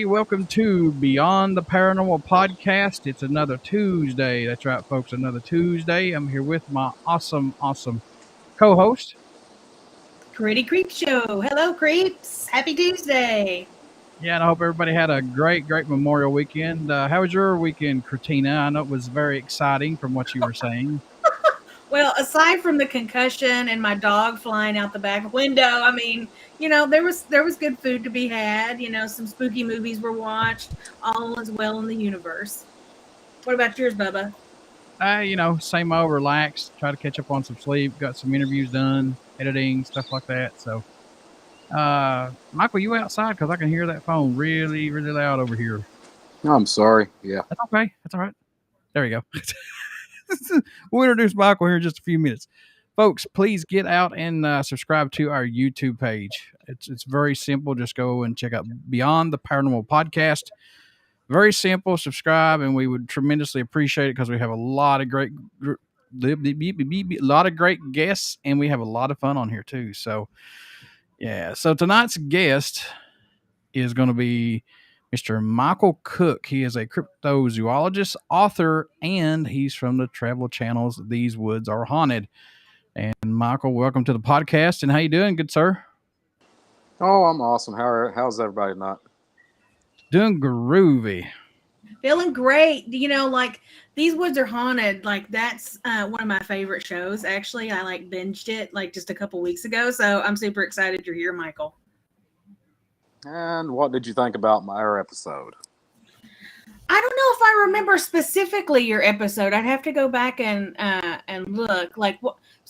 Welcome to Beyond the Paranormal podcast. It's another Tuesday. That's right, folks. Another Tuesday. I'm here with my awesome co-host. Pretty Creep Show. Hello, creeps. Happy Tuesday. Yeah, and I hope everybody had a great Memorial weekend. How was your weekend, Critina? I know it was very exciting from what you were saying. Well, aside from the concussion and my dog flying out the back window, there was good food to be had. Some spooky movies were watched. All is well in the universe. What about yours, Bubba? Same old, relaxed. Try to catch up on some sleep. Got some interviews done, editing, stuff like that. So, Michael, you outside? Because I can hear that phone really loud over here. I'm sorry. Yeah. That's okay. That's all right. There you go. We'll introduce Michael here in just a few minutes. Folks, please get out and subscribe to our YouTube page. It's very simple. Just go and check out Beyond the Paranormal podcast. Very simple. Subscribe, and we would tremendously appreciate it because we have a lot of great guests, and we have a lot of fun on here too. So, yeah. So tonight's guest is going to be Mr. Michael Cook. He is a cryptozoologist, author, and he's from the travel channels These Woods Are Haunted. And Michael, welcome to the podcast. And how you doing, good sir? Oh, I'm awesome. How's everybody not? Doing groovy. Feeling great. These Woods Are Haunted. That's one of my favorite shows. Actually, I binged it just a couple weeks ago. So I'm super excited you're here, Michael. And what did you think about our episode? I don't know if I remember specifically your episode. I'd have to go back and look.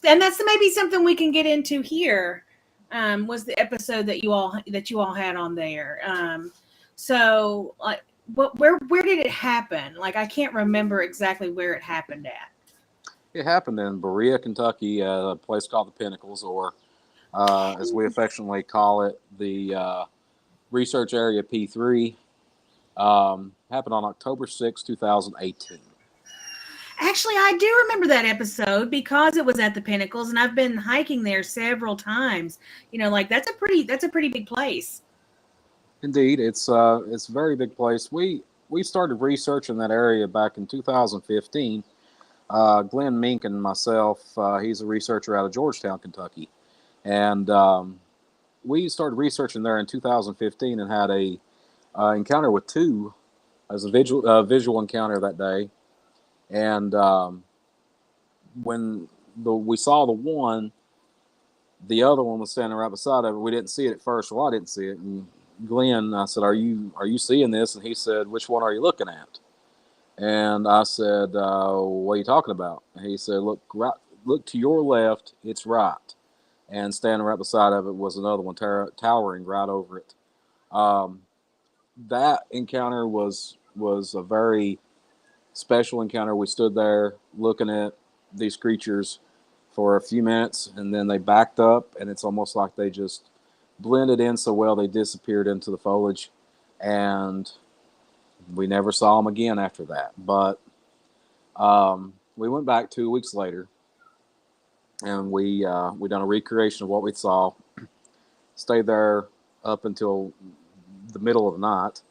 And that's maybe something we can get into here. Was the episode that you all had on there? Where did it happen? I can't remember exactly where it happened at. It happened in Berea, Kentucky, a place called the Pinnacles, or as we affectionately call it, the Research Area P3. Happened on October 6, 2018. Actually, I do remember that episode because it was at the Pinnacles, and I've been hiking there several times. That's a pretty big place. Indeed, it's a very big place. We started researching that area back in 2015. Glenn Mink and myself, he's a researcher out of Georgetown, Kentucky, and we started researching there in 2015 and had a encounter with two as a visual encounter that day. And when we saw the one, the other one was standing right beside of it. We didn't see it at first. Well, I didn't see it. And Glenn, I said, "Are you seeing this?" And he said, "Which one are you looking at?" And I said, "What are you talking about?" And he said, "Look to your left. It's right." And standing right beside of it was another one towering right over it. That encounter was a very special encounter. We stood there looking at these creatures for a few minutes, and then they backed up, and it's almost like they just blended in so well they disappeared into the foliage, and we never saw them again after that. But we went back 2 weeks later, and we done a recreation of what we saw. Stayed there up until the middle of the night.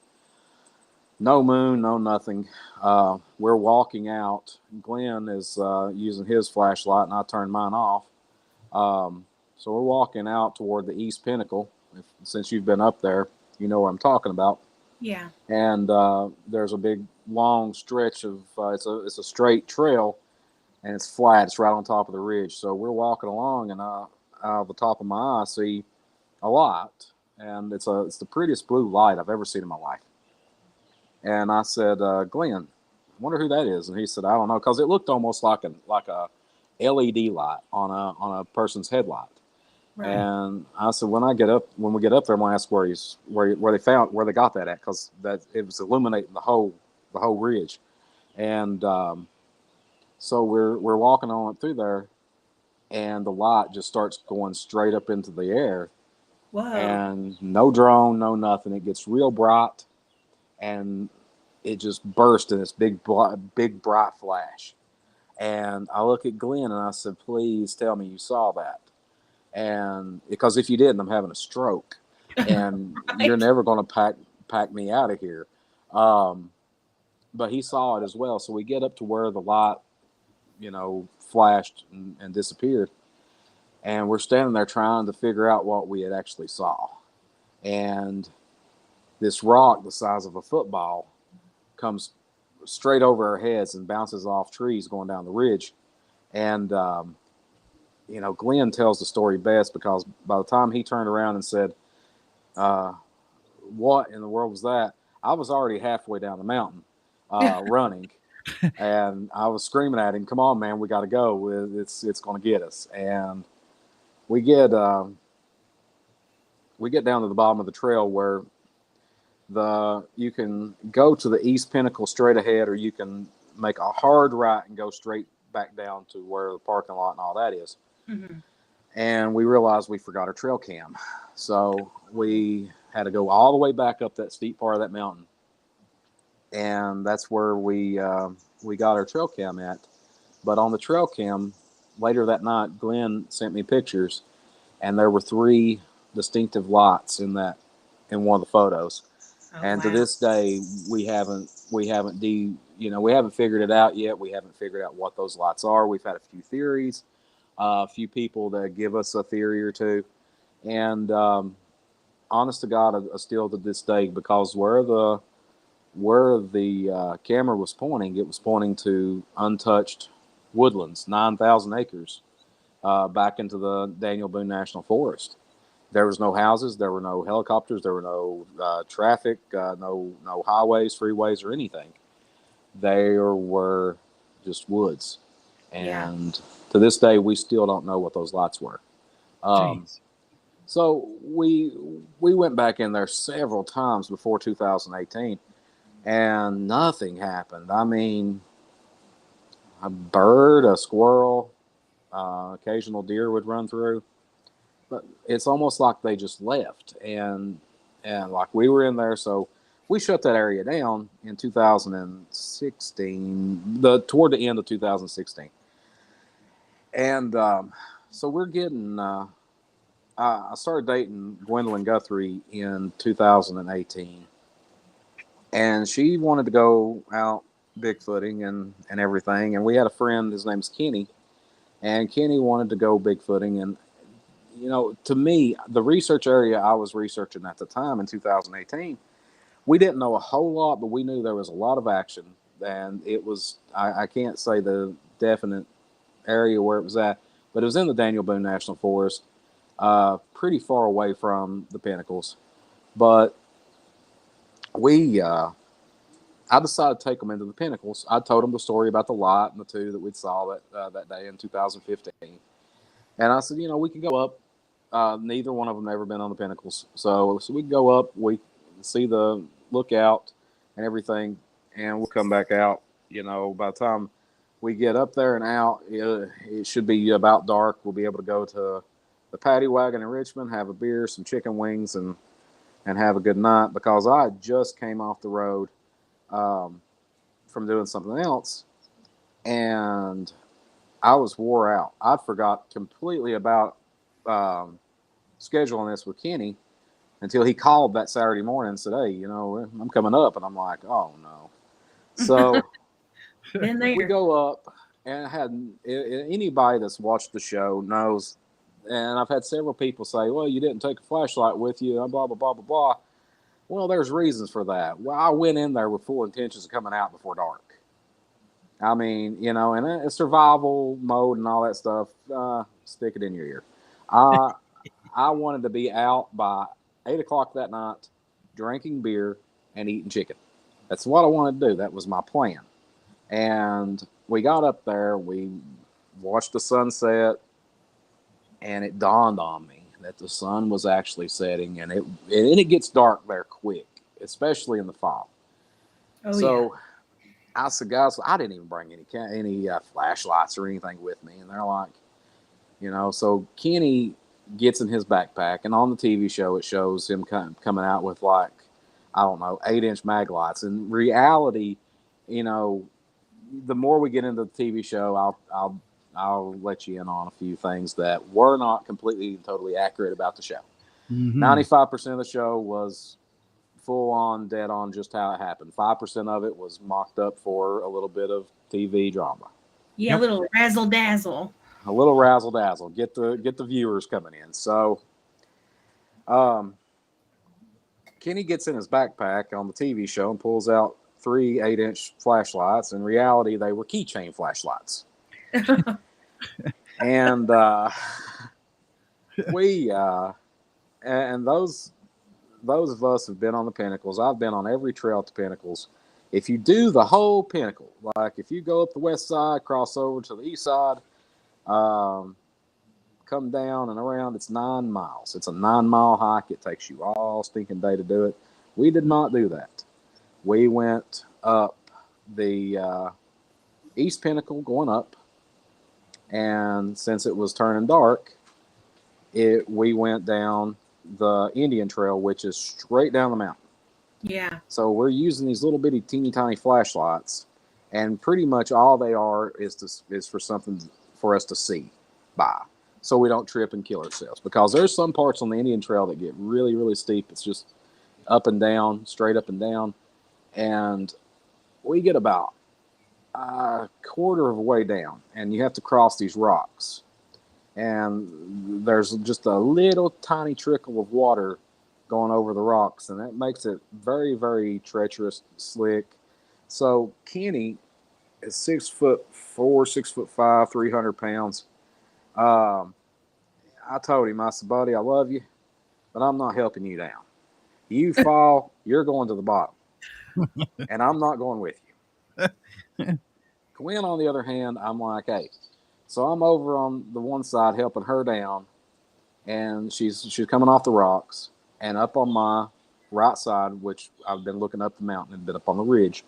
No moon, no nothing. We're walking out. Glenn is using his flashlight, and I turned mine off. So we're walking out toward the East Pinnacle. Since you've been up there, you know what I'm talking about. Yeah. And there's a big, long stretch of it's a straight trail, and it's flat. It's right on top of the ridge. So we're walking along, and out of the top of my eye, I see a light, and it's the prettiest blue light I've ever seen in my life. And I said, "Glenn, I wonder who that is." And he said, "I don't know," because it looked almost like a LED light on a person's headlight. Right. And I said, when we get up there, I'm gonna ask where they got that at, because that it was illuminating the whole ridge. And so we're walking on through there, and the light just starts going straight up into the air. Wow. And no drone, no nothing. It gets real bright, and it just burst in this big bright flash. And I look at Glenn, and I said, "Please tell me you saw that." And because if you didn't, I'm having a stroke, and right. You're never going to pack me out of here. But he saw it as well. So we get up to where the light, flashed and disappeared. And we're standing there trying to figure out what we had actually saw. And this rock the size of a football comes straight over our heads and bounces off trees going down the ridge. And, Glenn tells the story best, because by the time he turned around and said, what in the world was that? I was already halfway down the mountain running. And I was screaming at him, come on, man, we got to go. It's going to get us. And we get down to the bottom of the trail where you can go to the east pinnacle straight ahead, or you can make a hard right and go straight back down to where the parking lot and all that is. Mm-hmm. And we realized we forgot our trail cam. So we had to go all the way back up that steep part of that mountain. And that's where we got our trail cam at. But on the trail cam, later that night, Glenn sent me pictures, and there were 3 distinctive lights in one of the photos. Oh, And wow. to this day, we haven't figured it out yet. We haven't figured out what those lights are. We've had a few theories, a few people that give us a theory or two, and honest to God, still to this day, because where the camera was pointing, it was pointing to untouched woodlands, 9,000 acres, back into the Daniel Boone National Forest. There was no houses, there were no helicopters, there were no traffic, no highways, freeways, or anything. There were just woods. And to this day, we still don't know what those lights were. So we went back in there several times before 2018, and nothing happened. I mean, a bird, a squirrel, occasional deer would run through. But it's almost like they just left, and like we were in there, so we shut that area down in 2016, toward the end of 2016, and so we're getting. I started dating Gwendolyn Guthrie in 2018, and she wanted to go out Bigfooting and everything, and we had a friend. His name's Kenny, and Kenny wanted to go Bigfooting, and to me, the research area I was researching at the time in 2018, we didn't know a whole lot, but we knew there was a lot of action. And it was, I can't say the definite area where it was at, but it was in the Daniel Boone National Forest, pretty far away from the Pinnacles. But I decided to take them into the Pinnacles. I told them the story about the light and the 2 that we'd saw that day in 2015. And I said, we can go up. Neither one of them ever been on the Pinnacles. So we can go up, we see the lookout and everything, and we'll come back out. By the time we get up there and out, it should be about dark. We'll be able to go to the Paddy Wagon in Richmond, have a beer, some chicken wings, and have a good night, because I just came off the road from doing something else, and I was wore out. I forgot completely about scheduling this with Kenny until he called that Saturday morning and said, hey, I'm coming up. And I'm like, oh no. So we go up, and anybody that's watched the show knows, and I've had several people say, well, you didn't take a flashlight with you, blah, blah, blah, blah, blah. Well, there's reasons for that. Well, I went in there with full intentions of coming out before dark. I mean, in a survival mode and all that stuff, stick it in your ear. I wanted to be out by 8 o'clock that night, drinking beer and eating chicken. That's what I wanted to do. That was my plan. And we got up there, we watched the sunset, and it dawned on me that the sun was actually setting, and it gets dark there quick, especially in the fall. So I said, guys, I didn't even bring any flashlights or anything with me. And they're like, so Kenny gets in his backpack, and on the TV show, it shows him coming out with 8-inch mag lights. In reality, the more we get into the TV show, I'll let you in on a few things that were not completely and totally accurate about the show. 95% of the show was full on, dead on, just how it happened. 5% of it was mocked up for a little bit of TV drama. Yeah, a little razzle dazzle. A little razzle dazzle. Get the viewers coming in. So, Kenny gets in his backpack on the TV show and pulls out 3 8-inch flashlights. In reality, they were keychain flashlights. And we and those of us who've been on the Pinnacles, I've been on every trail to Pinnacles. If you do the whole Pinnacle, like if you go up the west side, cross over to the east side, come down and around, it's 9 miles. It's a 9-mile hike. It takes you all stinking day to do it. We did not do that. We went up the East Pinnacle going up, and since it was turning dark, we went down the Indian Trail, which is straight down the mountain. Yeah. So we're using these little bitty teeny tiny flashlights, and pretty much all they are is for something for us to see by, so we don't trip and kill ourselves. Because there's some parts on the Indian Trail that get really, really steep. It's just up and down, straight up and down, and we get about a quarter of a way down, and you have to cross these rocks. And there's just a little tiny trickle of water going over the rocks, and that makes it very, very treacherous, slick. So Kenny is 6'4", 6'5", 300 pounds. I told him, I said, buddy, I love you, but I'm not helping you down. You fall, you're going to the bottom, and I'm not going with you. Quinn, on the other hand, I'm like, hey. So I'm over on the one side helping her down, and she's coming off the rocks, and up on my right side, which I've been looking up the mountain and been up on the ridge,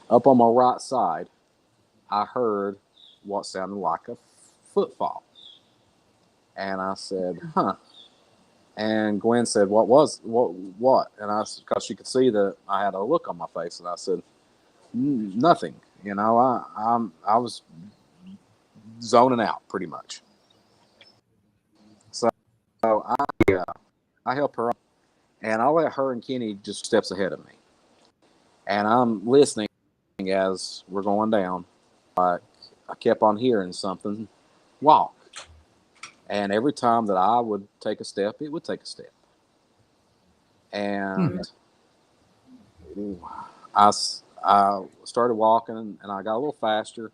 up on my right side, I heard what sounded like a footfall. And I said, huh. And Gwen said, what? And I, because she could see that I had a look on my face, and I said, nothing. You know, I was zoning out pretty much. So I help her, and I let her and Kenny just steps ahead of me, and I'm listening as we're going down. I kept on hearing something walk, and every time that I would take a step, it would take a step, and I started walking, and I got a little faster.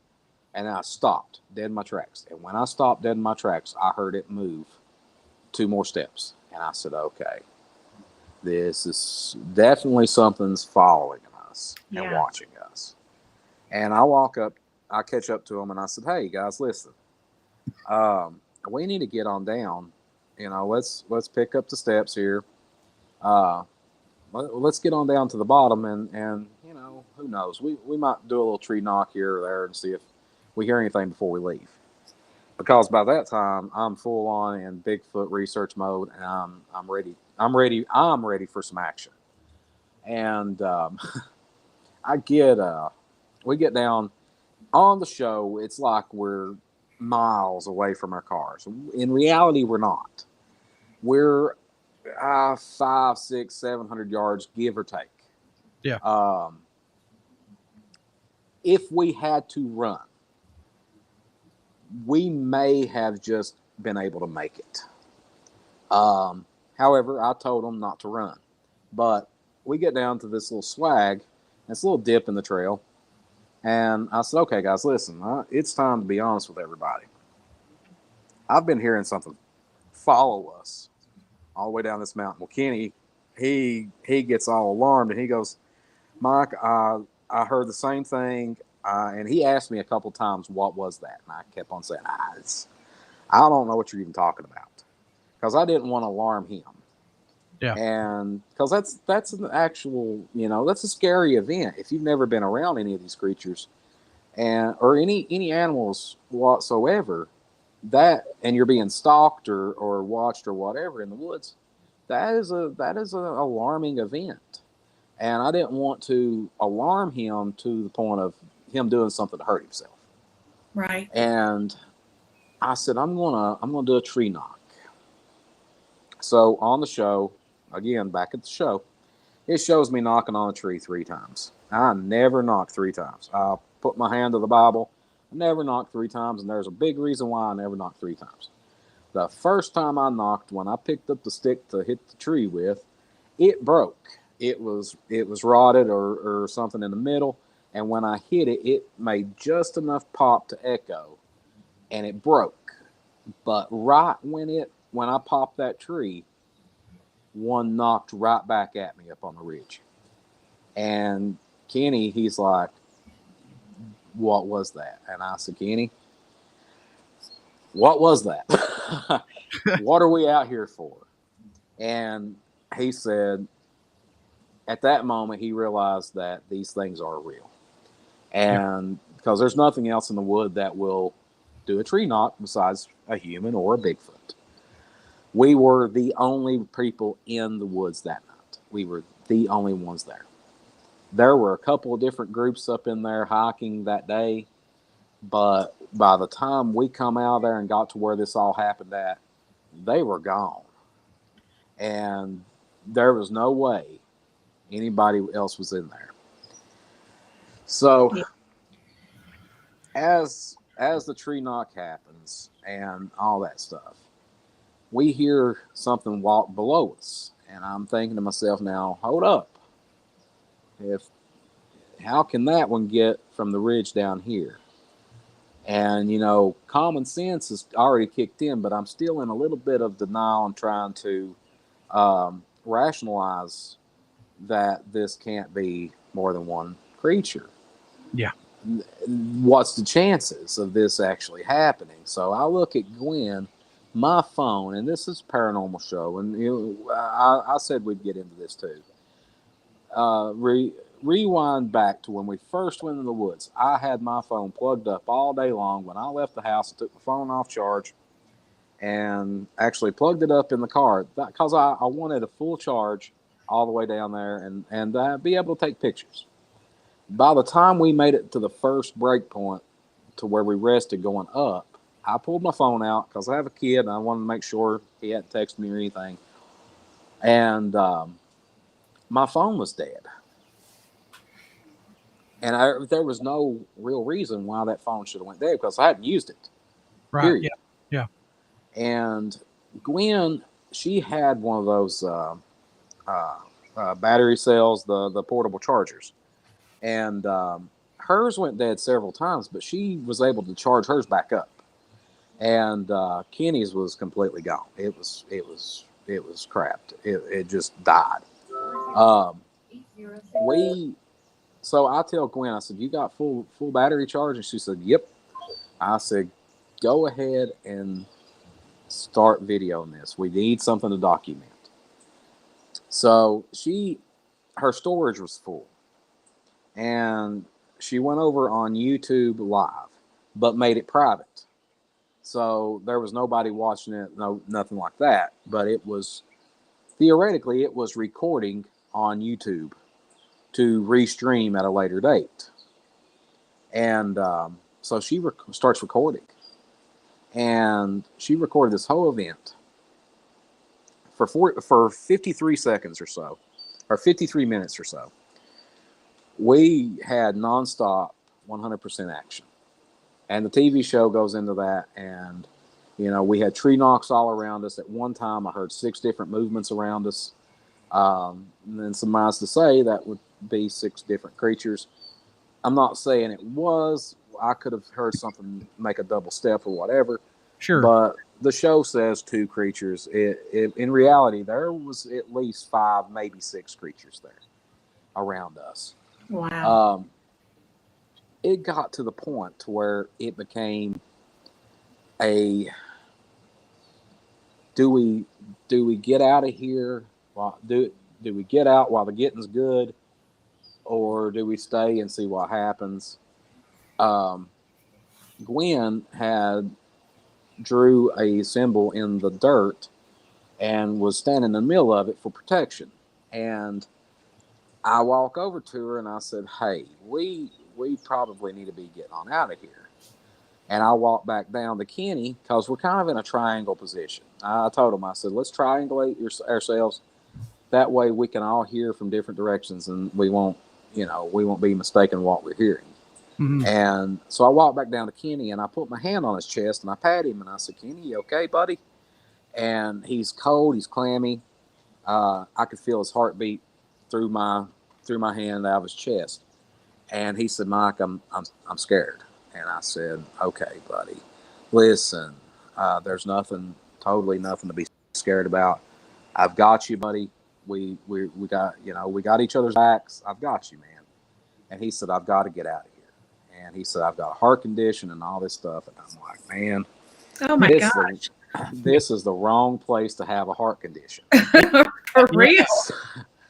And I stopped dead in my tracks. And when I stopped dead in my tracks, I heard it move 2 more steps. And I said, okay, this is definitely something's following us and watching us. And I walk up, I catch up to them, and I said, hey, guys, listen. We need to get on down. You know, let's pick up the steps here. Let's get on down to the bottom, and you know, who knows? We might do a little tree knock here or there and see if we hear anything before we leave, because by that time I'm full on in Bigfoot research mode, and I'm ready for some action. And we get down on the show. It's like we're miles away from our cars. In reality, we're not. We're 500, 600, 700 yards, give or take. Yeah. If we had to run, we may have just been able to make it. However, I told them not to run. But we get down to this little swag, this little dip in the trail, and I said, okay, guys, listen, it's time to be honest with everybody. I've been hearing something follow us all the way down this mountain. Well, Kenny, he gets all alarmed, and he goes, Mike, I heard the same thing. And he asked me a couple times, what was that? And I kept on saying, I don't know what you're even talking about. Because I didn't want to alarm him. Yeah. And because that's an actual, you know, that's a scary event. If you've never been around any of these creatures or any animals whatsoever, and you're being stalked or watched or whatever in the woods, that is an alarming event. And I didn't want to alarm him to the point of him doing something to hurt himself. Right. And I said, I'm gonna do a tree knock. So on the show, again, back at the show, It shows me knocking on a tree 3 times. I never knocked 3 times. I put my hand to the Bible. I never knocked 3 times, and there's a big reason why I never knocked 3 times. The first time I knocked, when I picked up the stick to hit the tree with, it broke. It was rotted or something in the middle, and when I hit it, it made just enough pop to echo, and it broke. But right when I popped that tree, one knocked right back at me up on the ridge. And Kenny, he's like, "What was that?" And I said, "Kenny, what was that? What are we out here for?" And he said, at that moment, he realized that these things are real. And because there's nothing else in the wood that will do a tree knock besides a human or a Bigfoot. We were the only people in the woods that night. We were the only ones there. There were a couple of different groups up in there hiking that day, but by the time we come out of there and got to where this all happened at, they were gone. And there was no way anybody else was in there. So as the tree knock happens and all that stuff, we hear something walk below us. And I'm thinking to myself now, hold up. How can that one get from the ridge down here? And, common sense has already kicked in, but I'm still in a little bit of denial and trying to rationalize that this can't be more than one creature. Yeah. What's the chances of this actually happening? So I look at Gwen, my phone, and this is a paranormal show, and I said we'd get into this too. Rewind back to when we first went in the woods. I had my phone plugged up all day long. When I left the house, I took my phone off charge and actually plugged it up in the car because I wanted a full charge all the way down there and be able to take pictures. By the time we made it to the first break point to where we rested going up, I pulled my phone out because I have a kid and I wanted to make sure he hadn't texted me or anything. And my phone was dead. And there was no real reason why that phone should have went dead because I hadn't used it. Right. Period. Yeah. And Gwen, she had one of those battery cells, the portable chargers. And hers went dead several times, but she was able to charge hers back up. And Kenny's was completely gone. It was crapped. It just died. So I tell Gwen, I said, "You got full battery charge?" And she said, "Yep." I said, "Go ahead and start videoing this. We need something to document." So her storage was full. And she went over on YouTube Live, but made it private. So there was nobody watching it, nothing like that. But theoretically, it was recording on YouTube to restream at a later date. And so she starts recording. And she recorded this whole event for 53 seconds or so, or 53 minutes or so. We had nonstop 100% action. And the TV show goes into that. And, we had tree knocks all around us. At one time, I heard 6 different movements around us. And then some miles to say that would be 6 different creatures. I'm not saying it was. I could have heard something make a double step or whatever. Sure. But the show says 2 creatures. In reality, there was at least 5, maybe 6 creatures there around us. Wow. It got to the point to where it became a do we get out of here? Do we get out while the getting's good, or do we stay and see what happens? Gwen drew a symbol in the dirt and was standing in the middle of it for protection. And I walk over to her and I said, "Hey, we probably need to be getting on out of here." And I walk back down to Kenny because we're kind of in a triangle position. I told him, I said, "Let's triangulate ourselves. That way we can all hear from different directions, and we won't be mistaken what we're hearing. Mhm. And so I walked back down to Kenny, and I put my hand on his chest, and I pat him, and I said, "Kenny, you okay, buddy?" And he's cold, he's clammy. I could feel his heartbeat through my hand out of his chest. And he said, "Mike, I'm scared." And I said, "Okay, buddy, listen, there's totally nothing to be scared about. I've got you, buddy. We got each other's backs. I've got you, man." And he said, "I've got to get out of here." And he said, "I've got a heart condition and all this stuff." And I'm like, "Man, Oh my gosh. this is the wrong place to have a heart condition." For real.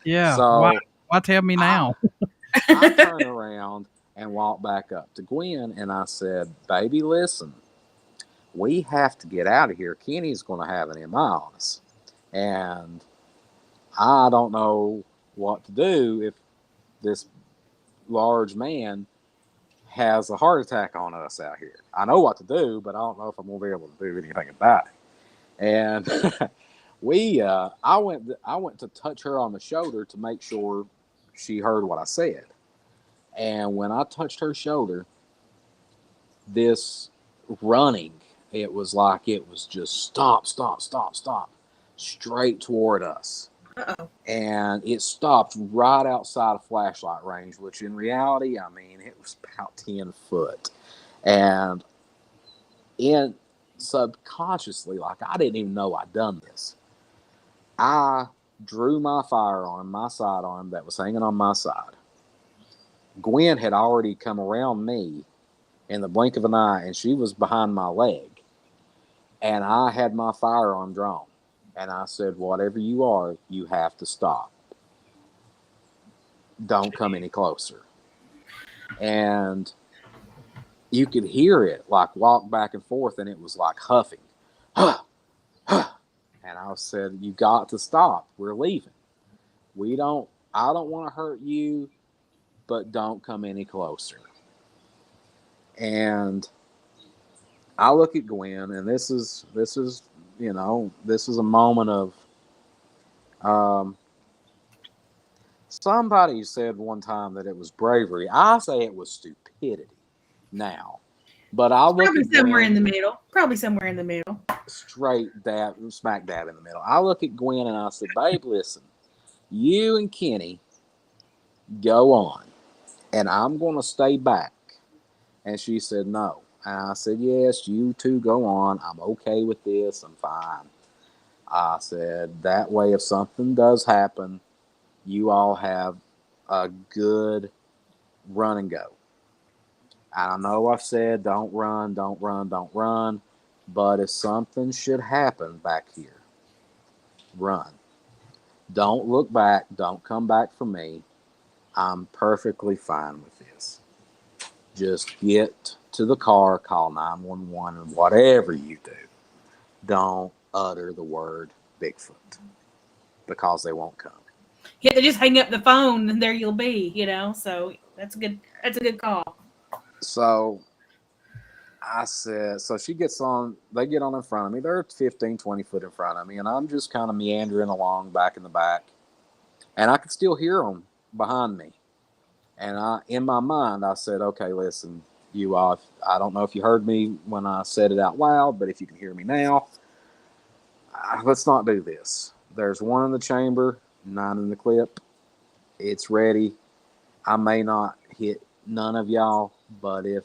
Yeah. So Why tell me now? I turned around and walked back up to Gwen, and I said, "Baby, listen, we have to get out of here. Kenny's going to have an MI on us. And I don't know what to do if this large man has a heart attack on us out here. I know what to do, but I don't know if I'm going to be able to do anything about it." And I went to touch her on the shoulder to make sure she heard what I said. And when I touched her shoulder, this running, it was like it was just stop, stop, stop, stop, straight toward us. Uh-oh. And it stopped right outside of flashlight range, which in reality, I mean, it was about 10 foot. And in subconsciously, like I didn't even know I'd done this, I drew my firearm, my sidearm that was hanging on my side. Gwen had already come around me in the blink of an eye, and she was behind my leg. And I had my firearm drawn. And I said, "Whatever you are, you have to stop. Don't come any closer." And you could hear it like walk back and forth, and it was like huffing. Huh, huh. And I said, "You got to stop. We're leaving. I don't want to hurt you, but don't come any closer." And I look at Gwen, and this is a moment of somebody said one time that it was bravery. I say it was stupidity now. But I'll look Probably at somewhere Gwen in the middle. Probably somewhere in the middle. smack dab in the middle. I look at Gwen and I said, "Babe, listen, you and Kenny go on, and I'm going to stay back." And she said, "No." And I said, "Yes, you two go on. I'm okay with this. I'm fine." I said, "That way, if something does happen, you all have a good run and go. I know I've said don't run, don't run, don't run, but if something should happen back here, run. Don't look back. Don't come back for me. I'm perfectly fine with this. Just get to the car, call 911, and whatever you do, don't utter the word Bigfoot, because they won't come." Yeah, they just hang up the phone and there you'll be, So that's a good call. So I said, so they get on in front of me. They're 15, 20 foot in front of me, and I'm just kind of meandering along back in the back. And I could still hear them behind me. And in my mind, I said, "Okay, listen, you all, I don't know if you heard me when I said it out loud, but if you can hear me now, let's not do this. There's one in the chamber, 9 in the clip. It's ready. I may not hit none of y'all, but if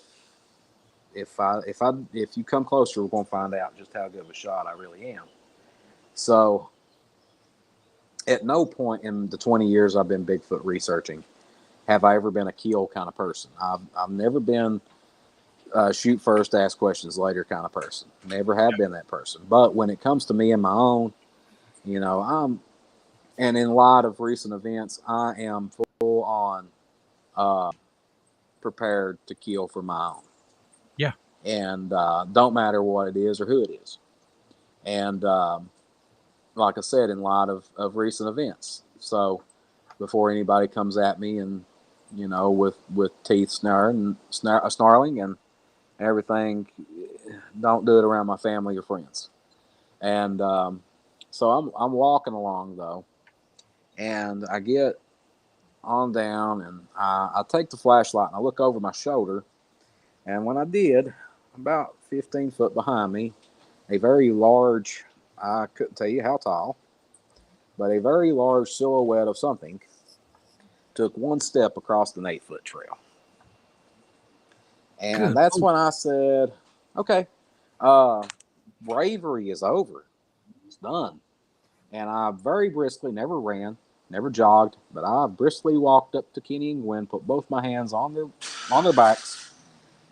you come closer, we're going to find out just how good of a shot I really am." So at no point in the 20 years I've been Bigfoot researching have I ever been a kill kind of person. I've never been shoot first, ask questions later kind of person. Never have been that person. But when it comes to me and my own, and in light of recent events, I am full on prepared to kill for my own. Yeah. And don't matter what it is or who it is. And like I said, in light of recent events. So before anybody comes at me and, with teeth snarling and everything, don't do it around my family or friends. And so I'm walking along though, And I get on down, and I take the flashlight and I look over my shoulder. And when I did, about 15 foot behind me, a very large, I couldn't tell you how tall, but a very large silhouette of something took one step across an 8-foot trail. And Good. that's when I said, okay, bravery is over. It's done. And I very briskly, never ran, never jogged, but I briskly walked up to Kenny and Gwen, put both my hands on their backs,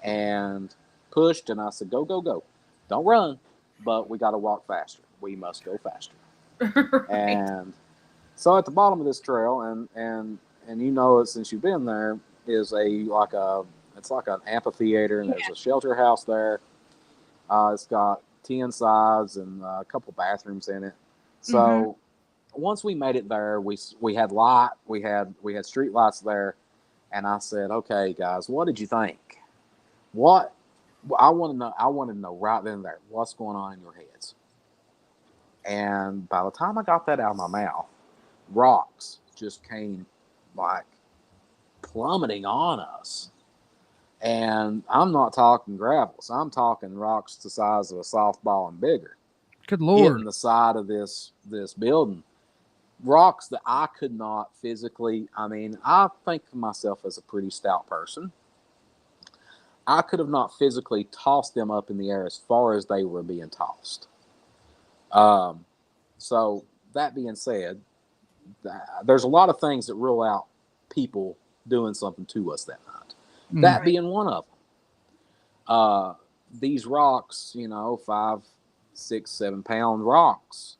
and pushed. And I said, "Go, go, go! Don't run, but we got to walk faster. We must go faster." Right. And so at the bottom of this trail, and you know it since you've been there, is it's like an amphitheater, and there's a shelter house there. It's got 10 sides and a couple bathrooms in it. So once we made it there, we had light, we had street lights there, and I said, "Okay, guys, what did you think? What I want to know right then and there, what's going on in your heads?" And by the time I got that out of my mouth, rocks just came like plummeting on us. And I'm not talking gravels. I'm talking rocks the size of a softball and bigger. Good Lord. Hitting the side of this building. Rocks that I could not physically, I think of myself as a pretty stout person. I could have not physically tossed them up in the air as far as they were being tossed. So that being said, there's a lot of things that rule out people doing something to us that night. That being one of them. These rocks, 5, 6, 7 pound rocks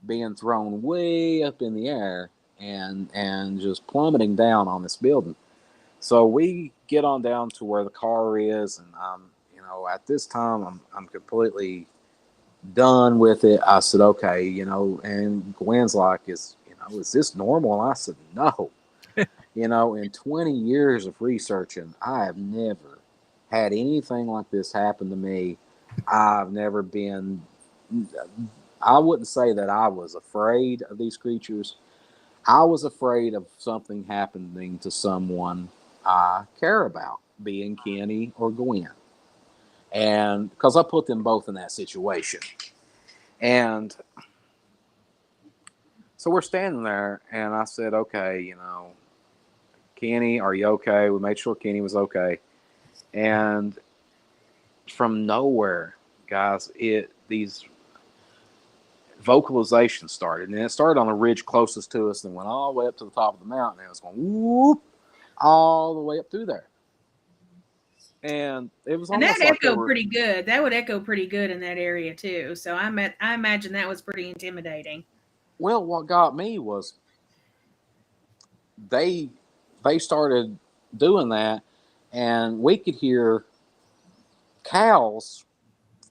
being thrown way up in the air and just plummeting down on this building. So we get on down to where the car is, and at this time I'm completely done with it. I said, okay, and Gwen's like, is this normal? And I said, no. In 20 years of researching, I have never had anything like this happen to me. I've never been, I wouldn't say that I was afraid of these creatures. I was afraid of something happening to someone I care about, being Kenny or Gwen. And because I put them both in that situation. And so we're standing there, and I said, okay, Kenny, are you okay? We made sure Kenny was okay. And from nowhere, guys, these vocalizations started. And it started on the ridge closest to us and went all the way up to the top of the mountain. And it was going whoop all the way up through there. And it was almost and that like echoed pretty good. That would echo pretty good in that area too. So I imagine that was pretty intimidating. Well, what got me was they started doing that, and we could hear cows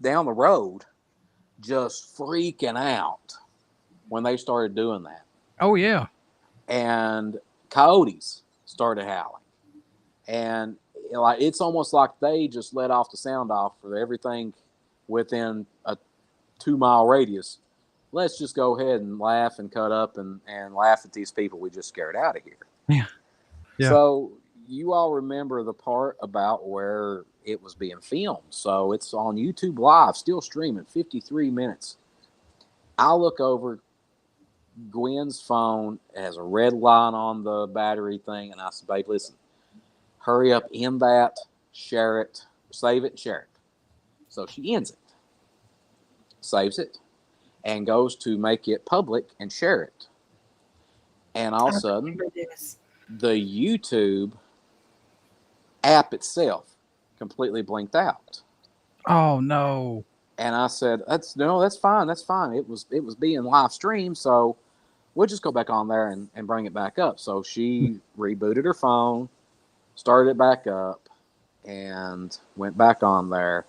down the road just freaking out when they started doing that. Oh, yeah. And coyotes started howling. And it's almost like they just let off the sound off for everything within a 2-mile radius. Let's just go ahead and laugh and cut up and laugh at these people we just scared out of here. Yeah. So you all remember the part about where it was being filmed. So it's on YouTube Live, still streaming, 53 minutes. I look over, Gwen's phone has a red line on the battery thing, and I said, babe, listen, hurry up, end that, share it, save it, and share it. So she ends it, saves it, and goes to make it public and share it. And all of a sudden, the YouTube app itself completely blinked out. Oh, no. And I said, that's fine. It was being live streamed, so we'll just go back on there and bring it back up. So she rebooted her phone, started it back up, and went back on there.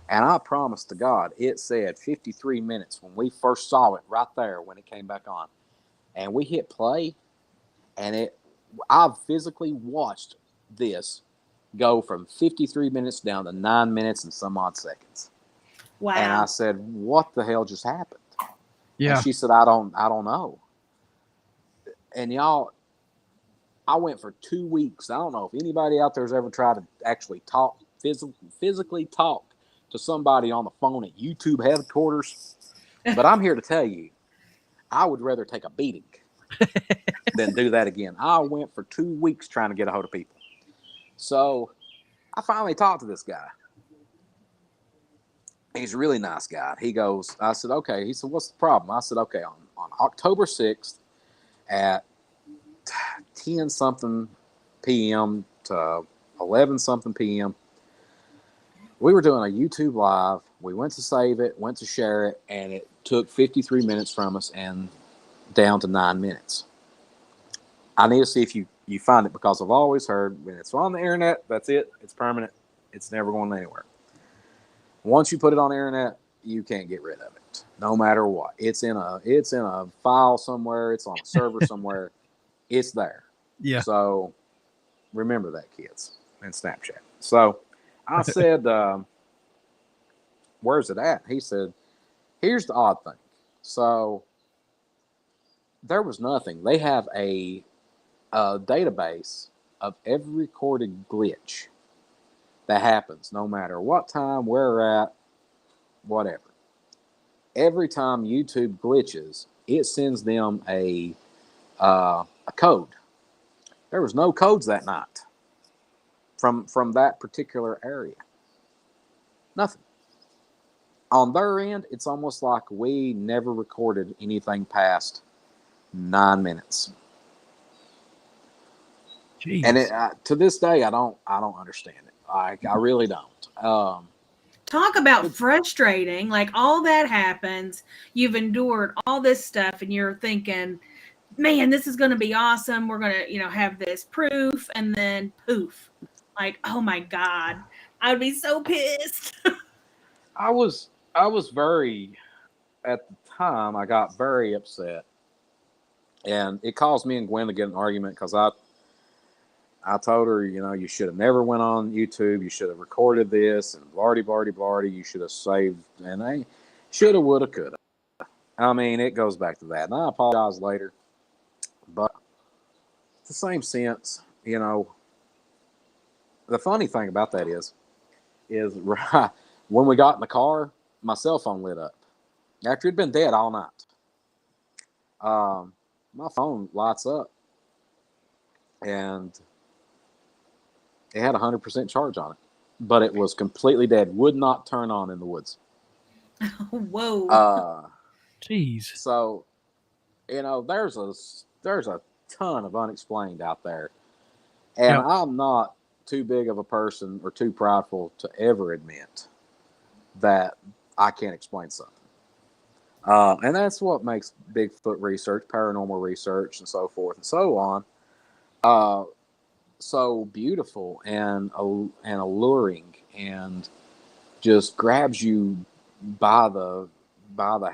And I promise to God, it said 53 minutes when we first saw it right there when it came back on. And we hit play, and I've physically watched this go from 53 minutes down to 9 minutes and some odd seconds. Wow. And I said, what the hell just happened? Yeah. And she said, I don't know. And y'all, I went for 2 weeks. I don't know if anybody out there's ever tried to actually talk, physically talk to somebody on the phone at YouTube headquarters. But I'm here to tell you, I would rather take a beating than do that again. I went for 2 weeks trying to get a hold of people. So I finally talked to this guy. He's a really nice guy. He goes, I said, okay. He said, what's the problem? I said, okay, on October 6th at 10 something p.m. to 11 something p.m., we were doing a YouTube live. We went to save it, went to share it, and it took 53 minutes from us and down to 9 minutes. I need to see if you find it, because I've always heard when it's on the internet, that's it. It's permanent. It's never going anywhere. Once you put it on the internet, you can't get rid of it, no matter what. It's in a file somewhere. It's on a server somewhere. It's there. Yeah. So remember that, kids, and Snapchat. So I said, where's it at? He said, here's the odd thing. So there was nothing. They have a database of every recorded glitch that happens, no matter what time, where we're at, whatever. Every time YouTube glitches, it sends them a code. There was no codes that night from that particular area. Nothing. On their end, it's almost like we never recorded anything past 9 minutes. Jeez. And to this day, I don't understand it. I really don't. Talk about frustrating. Like, all that happens, you've endured all this stuff, and you're thinking, man, this is going to be awesome. We're going to, have this proof, and then poof. Like, oh my God, I would be so pissed. I was very, at the time, I got very upset, and it caused me and Gwen to get an argument, because I told her, you should have never went on YouTube. You should have recorded this, and blardy, blardy, blardy. You should have saved, and they shoulda, woulda, coulda. I mean, it goes back to that. And I apologize later, but it's the same sense, The funny thing about that is when we got in the car, my cell phone lit up. After it'd been dead all night. My phone lights up, and it had 100% charge on it, but it was completely dead. Would not turn on in the woods. Whoa. Jeez. So, there's a ton of unexplained out there, and Yep. I'm not too big of a person or too prideful to ever admit that I can't explain something. And that's what makes Bigfoot research, paranormal research, and so forth and so on, so beautiful and alluring, and just grabs you by the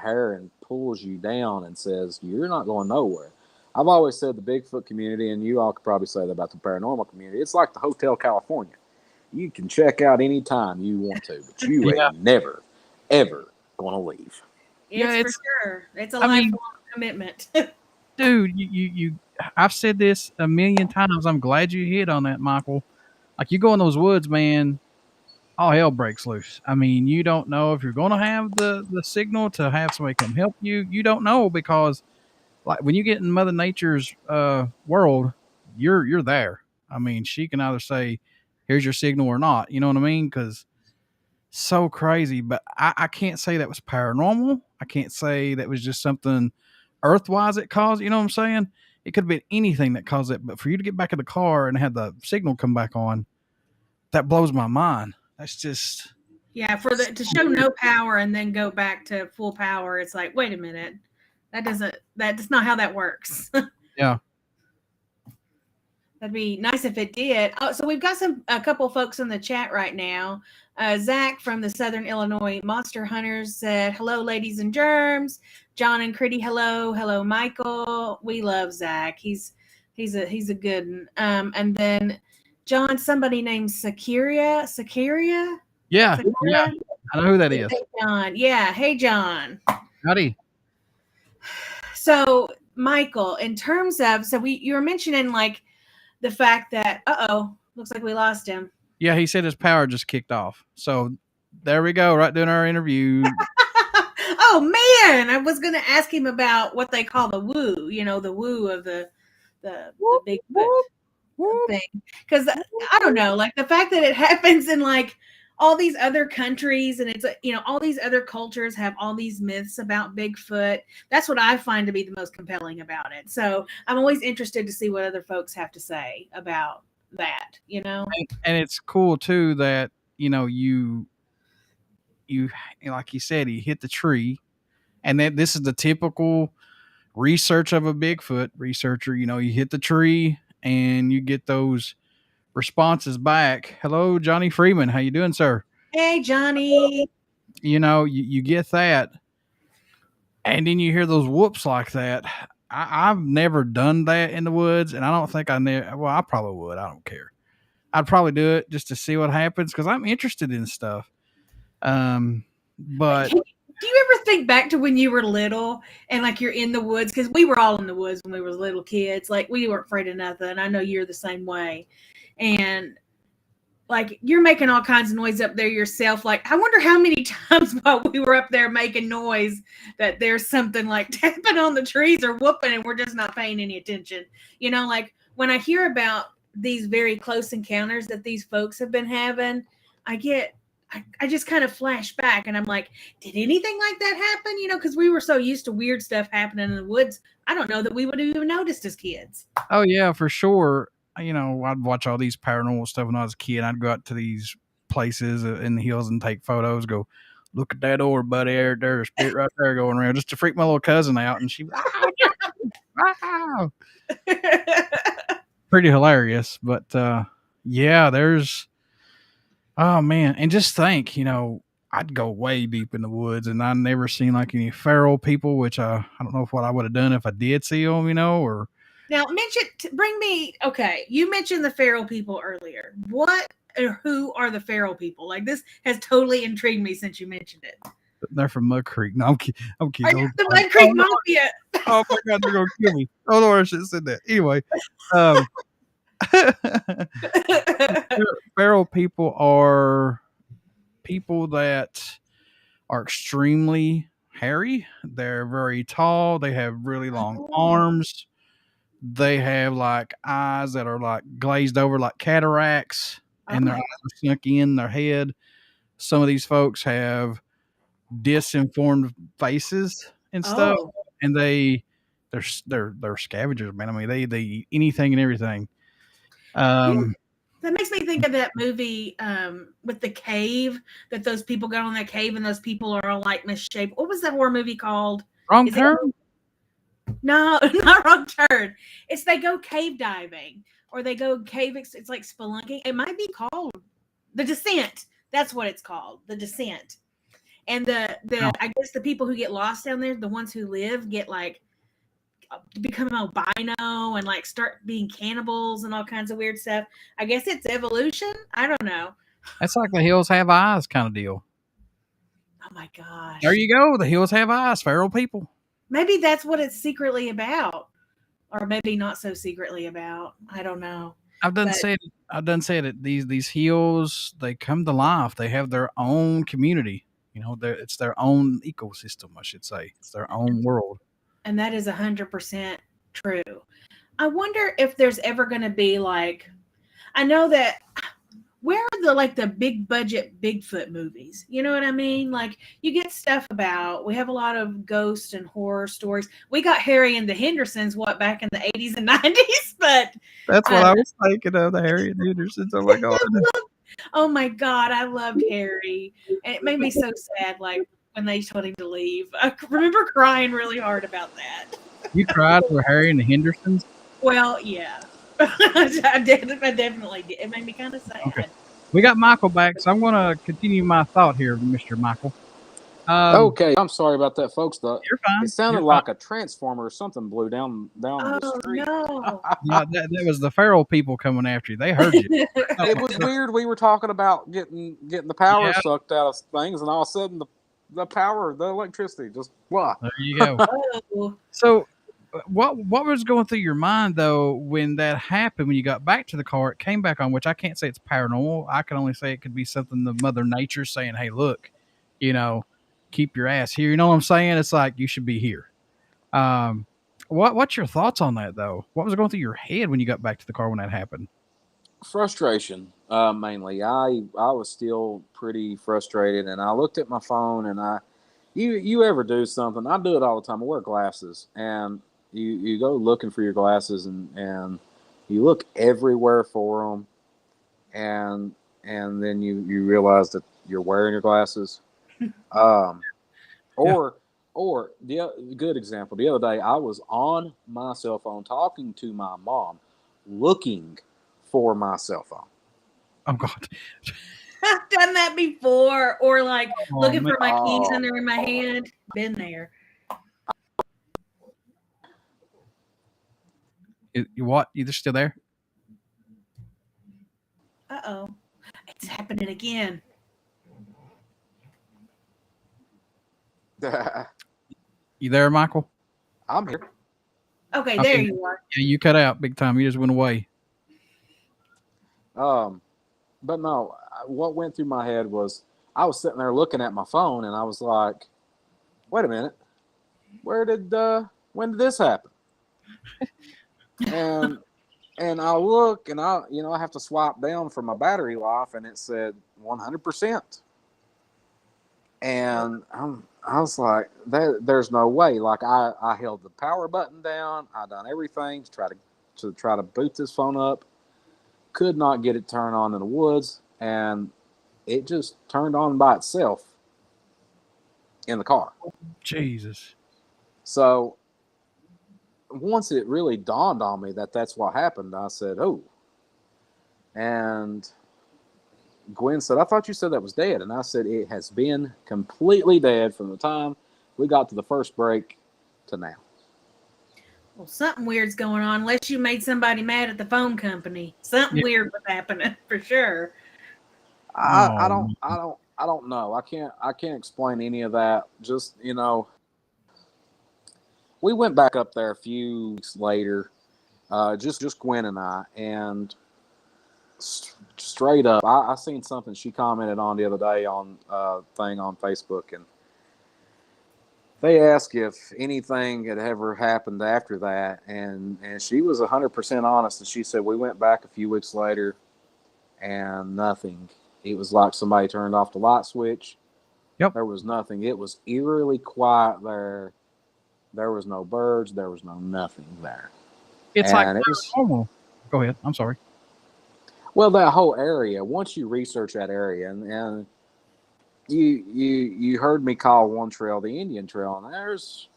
hair and pulls you down and says, you're not going nowhere. I've always said the Bigfoot community, and you all could probably say that about the paranormal community, it's like the Hotel California. You can check out anytime you want to, but you ain't never, ever going to leave. It's for sure. It's a lifelong commitment. Dude, you I've said this a million times. I'm glad you hit on that, Michael. Like, you go in those woods, man, all hell breaks loose. I mean, you don't know if you're going to have the signal to have somebody come help you. You don't know, because like when you get in Mother Nature's world, you're there. I mean, she can either say, here's your signal, or not. You know what I mean? Because so crazy. But I can't say that was paranormal. I can't say that was just something earthwise that caused. You know what I'm saying? It could have been anything that caused it. But for you to get back in the car and have the signal come back on, that blows my mind. That's just, yeah, to show no power and then go back to full power. It's like, wait a minute, that's not how that works. yeah. That'd be nice if it did. Oh, so we've got a couple folks in the chat right now. Zach from the Southern Illinois Monster Hunters said, hello, ladies and germs. John and Critty, hello. Hello, Michael. We love Zach. He's a good one. And then John, somebody named Sakiria. Yeah. I know who that is. Hey, John. Yeah. Hey, John. Howdy. So Michael, in terms of, so you were mentioning like the fact that, looks like we lost him. Yeah, he said his power just kicked off. So there we go, right doing our interview. Oh man, I was going to ask him about what they call the woo, the woo of the Whoop, Bigfoot whoop, whoop. thing. Because I don't know, like the fact that it happens in like all these other countries and it's all these other cultures have all these myths about Bigfoot. That's what I find to be the most compelling about it. So I'm always interested to see what other folks have to say about that. And it's cool too that you like you said, he hit the tree, and that this is the typical research of a Bigfoot researcher. You hit the tree and you get those responses back. Hello, Johnny Freeman. How you doing, sir? Hey, Johnny. You get that, and then you hear those whoops like that. I've never done that in the woods, and I don't think I never. Well, I probably would. I don't care. I'd probably do it just to see what happens because I'm interested in stuff. But Do you ever think back to when you were little and like you're in the woods? Because we were all in the woods when we were little kids. Like we weren't afraid of nothing. I know you're the same way. And like you're making all kinds of noise up there yourself. Like I wonder how many times while we were up there making noise that there's something like tapping on the trees or whooping and we're just not paying any attention. Like when I hear about these very close encounters that these folks have been having, I just kind of flash back and I'm like, did anything like that happen? Because we were so used to weird stuff happening in the woods. I don't know that we would have even noticed as kids. oh yeah, for sure. I'd watch all these paranormal stuff when I was a kid. I'd go out to these places in the hills and take photos. Go, look at that orb, buddy. There's a spirit right there going around, just to freak my little cousin out. And she, wow, pretty hilarious. But yeah, there's. Oh man, and just think, I'd go way deep in the woods, and I never seen like any feral people, which I don't know what I would have done if I did see them, or. Now, you mentioned the feral people earlier. What or who are the feral people? Like this has totally intrigued me since you mentioned it. They're from Mud Creek. No, I'm kidding. Are you the Mud Creek Mafia? Oh my God, they're gonna kill me. Oh no, I should have said that. Anyway, feral people are people that are extremely hairy. They're very tall. They have really long arms. They have like eyes that are like glazed over like cataracts, and their eyes are sunk in their head. Some of these folks have disinformed faces and stuff, and they're scavengers, man. I mean, they eat anything and everything. That makes me think of that movie with the cave, that those people got on that cave and those people are all like misshapen. What was that horror movie called? Wrong Turn? No, not Wrong Turn. It's they go cave diving or they go cave. It's like spelunking. It might be called The Descent. That's what it's called, The Descent. And I guess the people who get lost down there, the ones who live, get like become albino and like start being cannibals and all kinds of weird stuff. I guess it's evolution. I don't know. That's like the hills have eyes kind of deal. Oh my gosh. There you go. The hills have eyes. Feral people. Maybe that's what it's secretly about, or maybe not so secretly about. I don't know. I've done said it. These hills, they come to life. They have their own community. It's their own ecosystem. I should say it's their own world. And that is 100% true. I wonder if there's ever going to be like, I know that where are the big budget Bigfoot movies? You know what I mean? Like you get stuff about, we have a lot of ghost and horror stories. We got Harry and the Hendersons, back in the 80s and 90s, but that's what I was thinking of, the Harry and the Hendersons. Oh my God. Oh my God. I loved Harry. And it made me so sad. Like when they told him to leave, I remember crying really hard about that. You cried for Harry and the Hendersons? Well, yeah. I definitely did. It made me kind of sad. Okay. We got Michael back, so I'm going to continue my thought here, Mr. Michael. Okay, I'm sorry about that, folks. You're fine. It sounded like a transformer or something blew down the street. No. That was the feral people coming after you. They heard you. It was weird. We were talking about getting the power sucked out of things, and all of a sudden the electricity just wow. There you go. So what was going through your mind though when that happened? When you got back to the car, it came back on. Which I can't say it's paranormal. I can only say it could be something the Mother Nature saying, "Hey, look, you know, keep your ass here." You know what I'm saying? It's like you should be here. Um, what's your thoughts on that though? What was going through your head when you got back to the car when that happened? Frustration, mainly. I was still pretty frustrated, and I looked at my phone, and you ever do something? I do it all the time. I wear glasses, and you go looking for your glasses, and you look everywhere for them, and then you realize that you're wearing your glasses. Um, Yeah. or the good example. The other day, I was on my cell phone talking to my mom, looking for my cell phone. Oh God. I've done that before, or like Oh looking man. for my keys Oh, under in my hand. Been there. You what? You just still there? Oh, it's happening again. You there, Michael? I'm here. Okay, there Okay. you are. Yeah, you cut out big time. You just went away. Um, but no, what went through my head was I was sitting there looking at my phone, and I was like, "Wait a minute, when did this happen?" And I look, and I have to swipe down for my battery life, and it said 100%. And I was like, there's no way. Like I held the power button down. I done everything to try to boot this phone up. Could not get it turned on in the woods, and it just turned on by itself in the car. Jesus. So once it really dawned on me that that's what happened, I said, "Oh." And Gwen said, "I thought you said that was dead." And I said, "It has been completely dead from the time we got to the first break to now." Well, something weird's going on. Unless you made somebody mad at the phone company, something Yeah. weird was happening for sure. I Oh, don't I don't know. I can't explain any of that. Just we went back up there a few weeks later, just Gwen and I, and straight up, I seen something she commented on the other day on thing on Facebook, and they asked if anything had ever happened after that, and she was 100% honest, and she said we went back a few weeks later, and nothing. It was like somebody turned off the light switch. yep. There was nothing. It was eerily quiet there. There was no birds. There was no nothing there. It's like And it was, paranormal. Go ahead. I'm sorry. well, that whole area, once you research that area, and you heard me call one trail the Indian Trail, and there's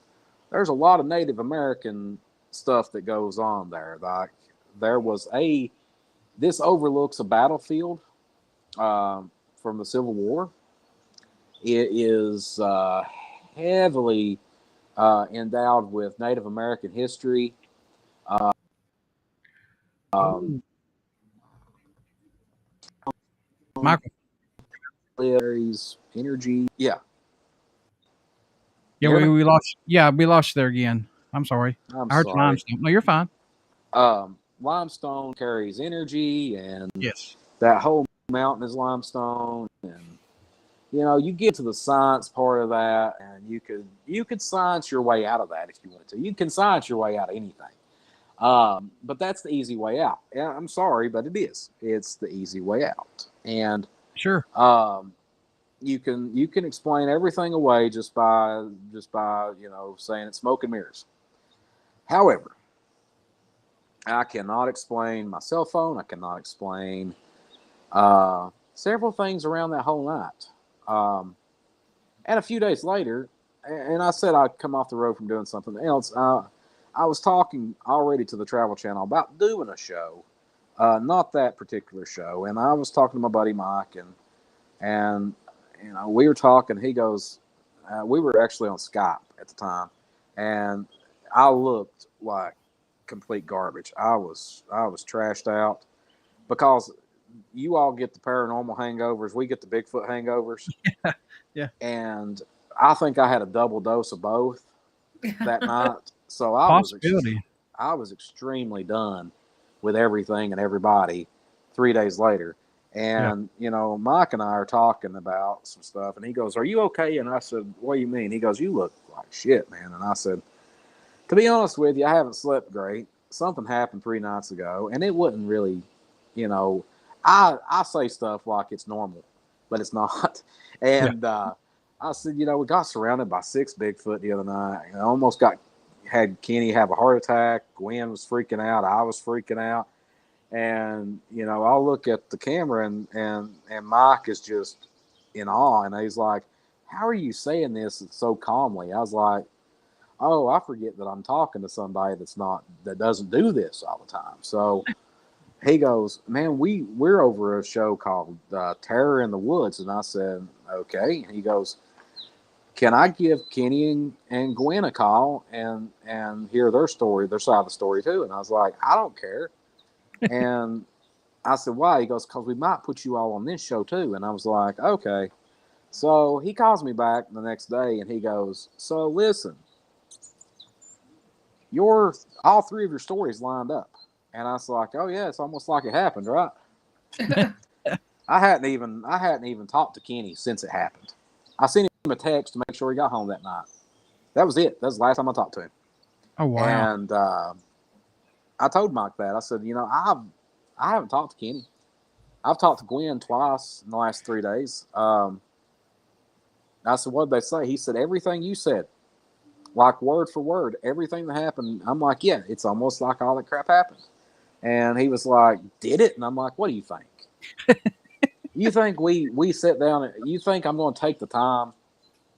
a lot of Native American stuff that goes on there. Like there was this overlooks a battlefield from the Civil War. It is heavily endowed with Native American history. Um, Oh, Michael. there's energy. Yeah, Yeah, you hear me? we lost. Yeah, we lost you there again. I'm sorry. I'm I heard your sorry. limestone. No, you're fine. Limestone carries energy, and Yes. that whole mountain is limestone. And you get to the science part of that, and you could science your way out of that if you wanted to. You can science your way out of anything. But that's the easy way out. Yeah, I'm sorry, but it is. It's the easy way out. And Sure. you can explain everything away just by saying it's smoke and mirrors. However, I cannot explain my cell phone. I cannot explain several things around that whole night. Um, and a few days later, and I said I'd come off the road from doing something else. I was talking already to the Travel Channel about doing a show, not that particular show. And I was talking to my buddy Mike, and we were talking. He goes, we were actually on Skype at the time, and I looked like complete garbage. I was trashed out because you all get the paranormal hangovers. We get the Bigfoot hangovers. Yeah. And I think I had a double dose of both that night. So Possibility. I was extremely done with everything and everybody 3 days later. And, you know, Mike and I are talking about some stuff, and he goes, "Are you okay?" And I said, "What do you mean?" He goes, "You look like shit, man." And I said, "To be honest with you, I haven't slept great. Something happened 3 nights ago, and it wasn't really, you know, I say stuff like it's normal, but it's not." And I said, "You know, we got surrounded by 6 Bigfoot the other night. And I almost had Kenny have a heart attack. Gwen was freaking out. I was freaking out." And, you know, I'll look at the camera and Mike is just in awe. And he's like, "How are you saying this so calmly?" I was like, "Oh, I forget that I'm talking to somebody that doesn't do this all the time." So he goes, "Man, we're over a show called Terror in the Woods." And I said, "Okay." And he goes, "Can I give Kenny and Gwen a call and hear their story, their side of the story too?" And I was like, "I don't care." And I said, "Why?" He goes, "Because we might put you all on this show too." And I was like, "Okay." So he calls me back the next day and he goes, "So listen, all 3 of your stories lined up." And I was like, "Oh yeah, it's almost like it happened, right?" I hadn't even talked to Kenny since it happened. I sent him a text to make sure he got home that night. That was it. That was the last time I talked to him. Oh wow. And I told Mike that. I said, "You know, I haven't talked to Kenny. I've talked to Gwen twice in the last 3 days." I said, "What did they say?" He said, "Everything you said, like word for word, everything that happened." I'm like, "Yeah, it's almost like all that crap happened." And he was like, "Did it?" And I'm like, "What do you think? You think we sit down? You think I'm going to take the time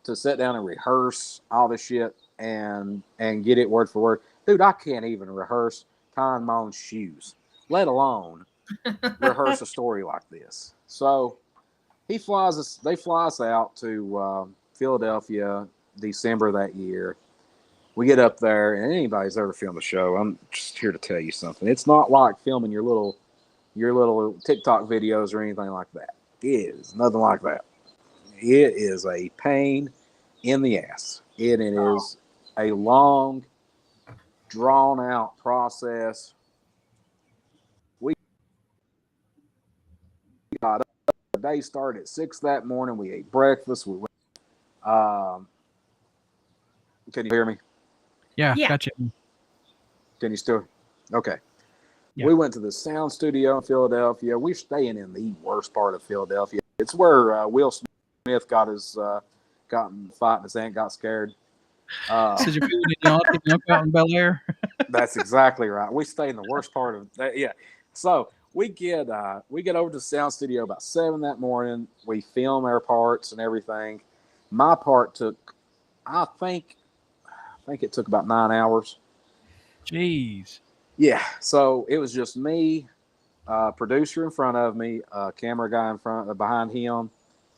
to sit down and rehearse all this shit and get it word for word? Dude, I can't even rehearse tying my own shoes, let alone rehearse a story like this." So they fly us out to Philadelphia December that year. We get up there, and anybody's ever filmed a show, I'm just here to tell you something. It's not like filming your little TikTok videos or anything like that. It is nothing like that. It is a pain in the ass. It is a long, drawn out process. We got up. The day started at 6 that morning. We ate breakfast. We went. Um, can you hear me? Yeah, Yeah. gotcha. Can you still? Okay. Yeah. We went to the sound studio in Philadelphia. We're staying in the worst part of Philadelphia. It's where Will Smith got in a fight and his aunt got scared. Said you're feeling the out in Bel Air. That's exactly right. We stay in the worst part of that. Yeah. So we get over to the sound studio about 7 that morning. We film our parts and everything. My part took, I think it took about 9 hours. Jeez. Yeah. So it was just me, producer in front of me, a camera guy behind him,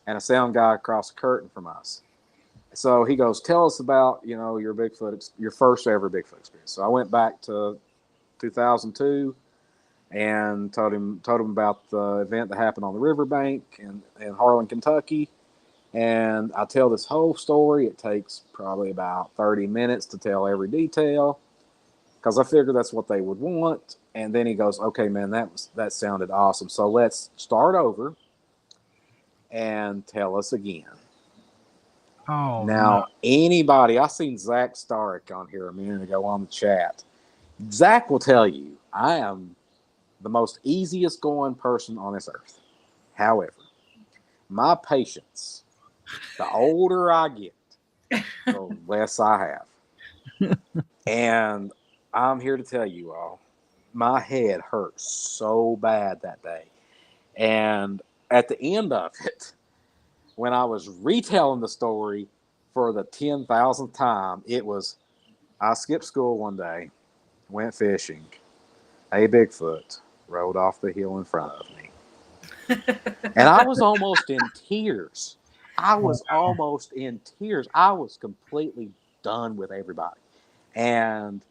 and a sound guy across the curtain from us. So he goes, "Tell us about, you know, your first ever Bigfoot experience." So I went back to 2002 and told him about the event that happened on the riverbank in Harlan, Kentucky. And I tell this whole story. It takes probably about 30 minutes to tell every detail because I figured that's what they would want. And then he goes, "Okay, man, that sounded awesome. So let's start over and tell us again." Oh Now, anybody, I seen Zach Starrick on here a minute ago on the chat. Zach will tell you I am the most easiest going person on this earth. However, my patience, the older I get, the less I have. And I'm here to tell you all, my head hurt so bad that day. And at the end of it, when I was retelling the story for the 10,000th time, it was, I skipped school one day, went fishing. A Bigfoot rode off the hill in front of me. And I was almost in tears. I was completely done with everybody. And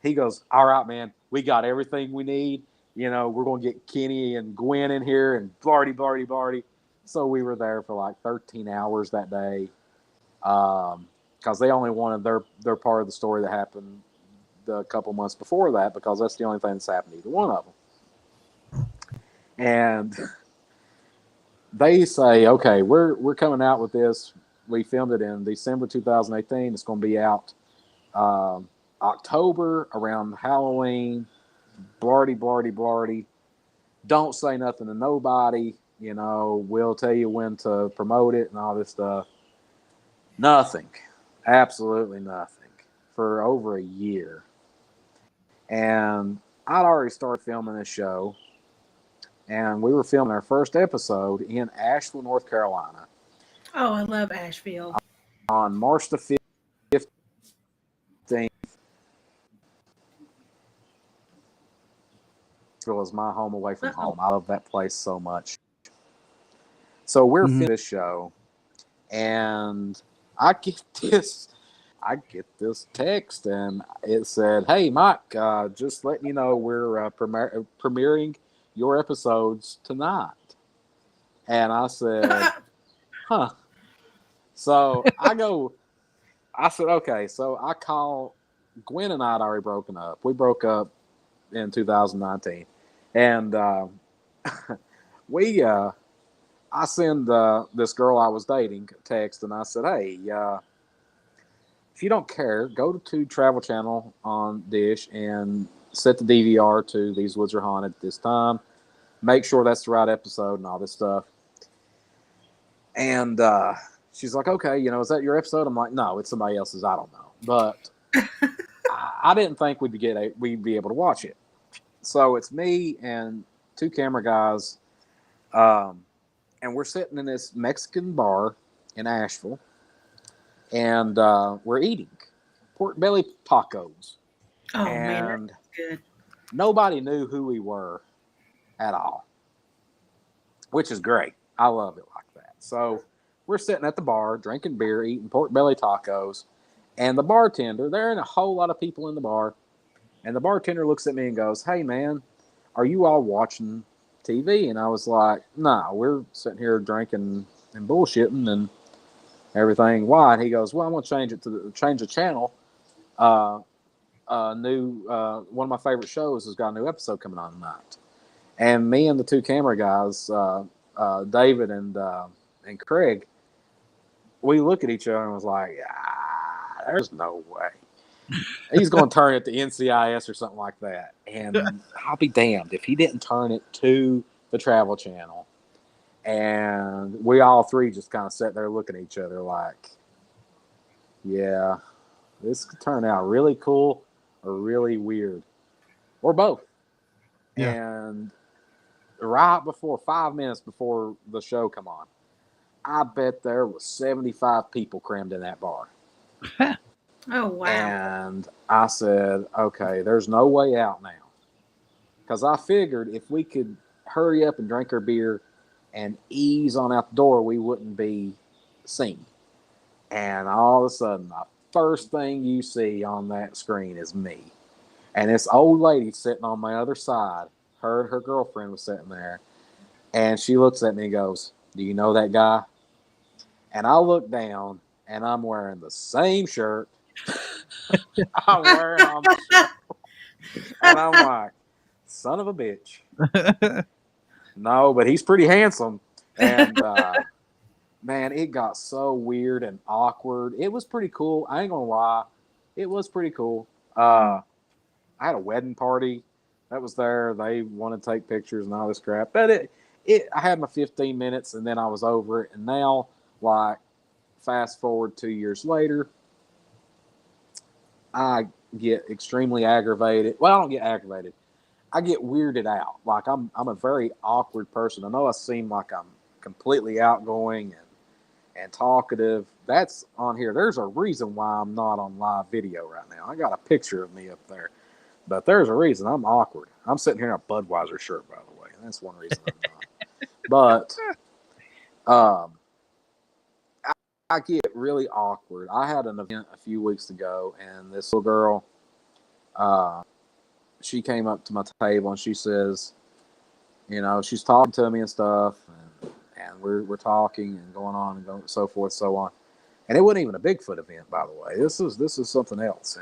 he goes, "All right, man, we got everything we need. You know, we're going to get Kenny and Gwen in here and blarty. So we were there for like 13 hours that day. because they only wanted their part of the story that happened the couple months before that, because that's the only thing that's happened to either one of them. And they say, okay, we're coming out with this. We filmed it in December 2018. It's going to be out October around Halloween. Blarty, blarty, blarty. Don't say nothing to nobody. You know, we'll tell you when to promote it and all this stuff. Nothing. Absolutely nothing. For over a year. And I'd already started filming this show. And we were filming our first episode in Asheville, North Carolina. Oh, I love Asheville. On March the 15th. Asheville is my home away from home. I love that place so much. So we're filming this show. And I get this text, and it said, "Hey, Mike, just letting you know we're premiering your episodes tonight." And I said, "Huh." So I said, "Okay." So I call Gwen, and I had already broken up. We broke up in 2019, and I send this girl I was dating a text, and I said, "Hey, if you don't care, go to Travel Channel on Dish and set the DVR to These Woods Are Haunted at this time. Make sure that's the right episode and all this stuff." And she's like, "Okay, you know, is that your episode?" I'm like, "No, it's somebody else's. I don't know." But I didn't think we'd be able to watch it. So it's me and two camera guys, and we're sitting in this Mexican bar in Asheville, and we're eating pork belly tacos. Oh, and man, that's good. Nobody knew who we were at all, which is great. I love it like that. So we're sitting at the bar, drinking beer, eating pork belly tacos, and the bartender, there ain't a whole lot of people in the bar, and the bartender looks at me and goes, "Hey, man, are you all watching TV?" And I was like, "Nah, we're sitting here drinking and bullshitting and everything." Why? And he goes, "Well, I'm going to change the channel. One of my favorite shows has got a new episode coming on tonight." And me and the two camera guys, David and Craig, we look at each other and was like, "There's no way he's going to turn it to NCIS or something like that." And I'll be damned if he didn't turn it to the Travel Channel. And we all three just kind of sat there looking at each other like, yeah, this could turn out really cool or really weird, or both. Yeah. And right before 5 minutes before the show come on, I bet there was 75 people crammed in that bar. Oh, wow. And I said, okay, there's no way out now. Because I figured if we could hurry up and drink our beer and ease on out the door, we wouldn't be seen. And all of a sudden, the first thing you see on that screen is me. And this old lady sitting on my other side, her and her girlfriend was sitting there. And she looks at me and goes, "Do you know that guy?" And I look down, and I'm wearing the same shirt I'm wearing on the show. And I'm like, son of a bitch. No, but he's pretty handsome. And man, it got so weird and awkward. It was pretty cool. I ain't gonna lie. It was pretty cool. I had a wedding party that was there. They wanted to take pictures and all this crap. But I had my 15 minutes and then I was over it. And now, like, fast forward 2 years later, I get extremely aggravated. Well, I don't get aggravated. I get weirded out. Like, I'm a very awkward person. I know I seem like I'm completely outgoing and talkative. That's on here. There's a reason why I'm not on live video right now. I got a picture of me up there. But there's a reason I'm awkward. I'm sitting here in a Budweiser shirt, by the way. That's one reason I'm not. But I get really awkward. I had an event a few weeks ago, and this little girl, she came up to my table, and she says, you know, she's talking to me and stuff, and we're talking and going on and so forth, so on. And it wasn't even a Bigfoot event, by the way. This is something else.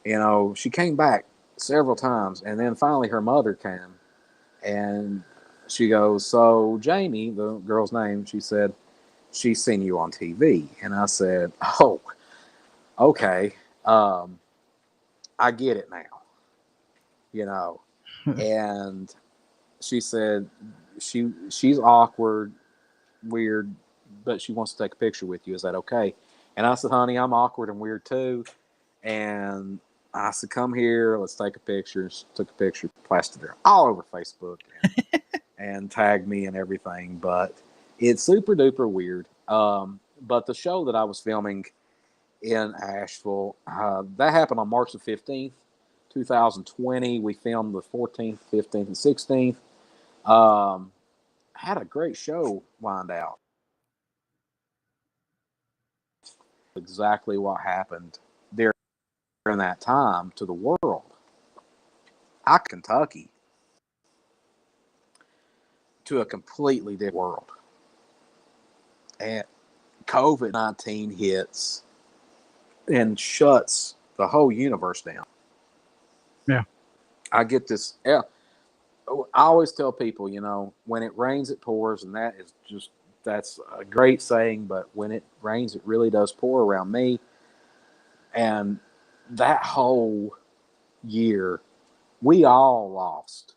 And she came back several times, and then finally her mother came, and she goes, "So Jamie," the girl's name, she said, "she's seen you on TV." And I said, "Oh, okay, I get it now." And she said she's awkward, weird, but she wants to take a picture with you. Is that okay? And I said, "Honey, I'm awkward and weird too." And I said, "Come here, let's take a picture." She took a picture, plastered her all over Facebook and tagged me and everything. But it's super duper weird. But the show that I was filming in Asheville, that happened on March the 15th, 2020. We filmed the 14th, 15th, and 16th. Had a great show lined out. Exactly what happened during that time to the world. Kentucky to a completely different world. And COVID-19 hits and shuts the whole universe down. Yeah. I get this. Yeah, I always tell people, when it rains, it pours, and that's a great saying. But when it rains, it really does pour around me. And that whole year, we all lost.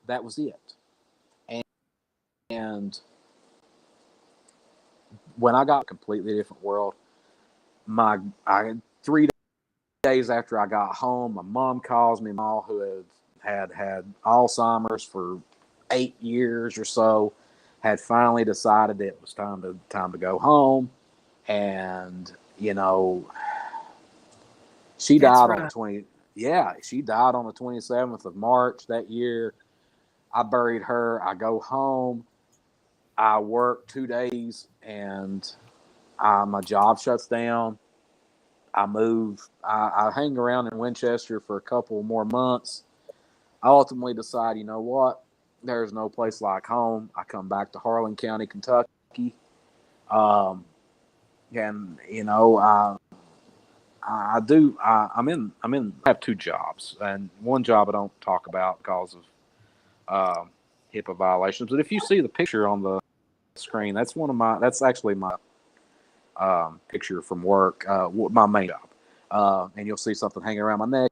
That was it. And when I got a completely different world, 3 days after I got home, my mom calls me, who had Alzheimer's for 8 years or so, had finally decided that it was time to go home. And she died on the 20. Yeah, she died on the 27th of March that year. I buried her. I go home. I work 2 days, and my job shuts down. I move. I hang around in Winchester for a couple more months. I ultimately decide, you know what? There's no place like home. I come back to Harlan County, Kentucky. And I have 2 jobs, and one job I don't talk about because of HIPAA violations. But if you see the picture on the screen, that's actually my picture from work, my main job. And you'll see something hanging around my neck,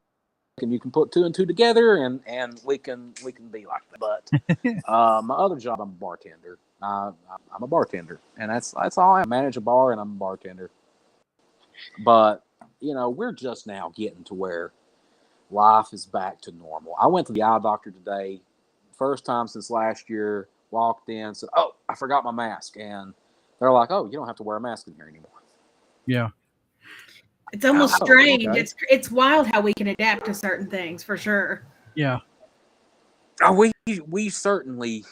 and you can put 2 and 2 together, and we can be like that. But my other job, I'm a bartender. I'm a bartender, and that's all. I manage a bar, and I'm a bartender. But we're just now getting to where life is back to normal. I went to the eye doctor today, first time since last year. Walked in, said, "Oh, I forgot my mask," and they're like, "Oh, you don't have to wear a mask in here anymore." Yeah. It's almost strange. Okay. It's wild how we can adapt to certain things, for sure. Yeah. We certainly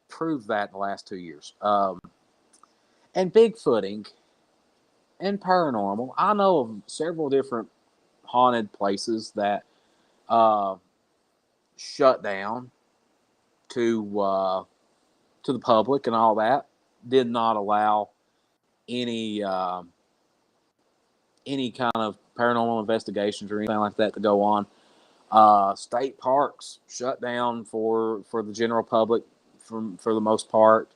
proved that in the last 2 years. And Bigfooting and paranormal. I know of several different haunted places that shut down to the public and all that. Did not allow any kind of paranormal investigations or anything like that to go on. State parks shut down for the general public for the most part.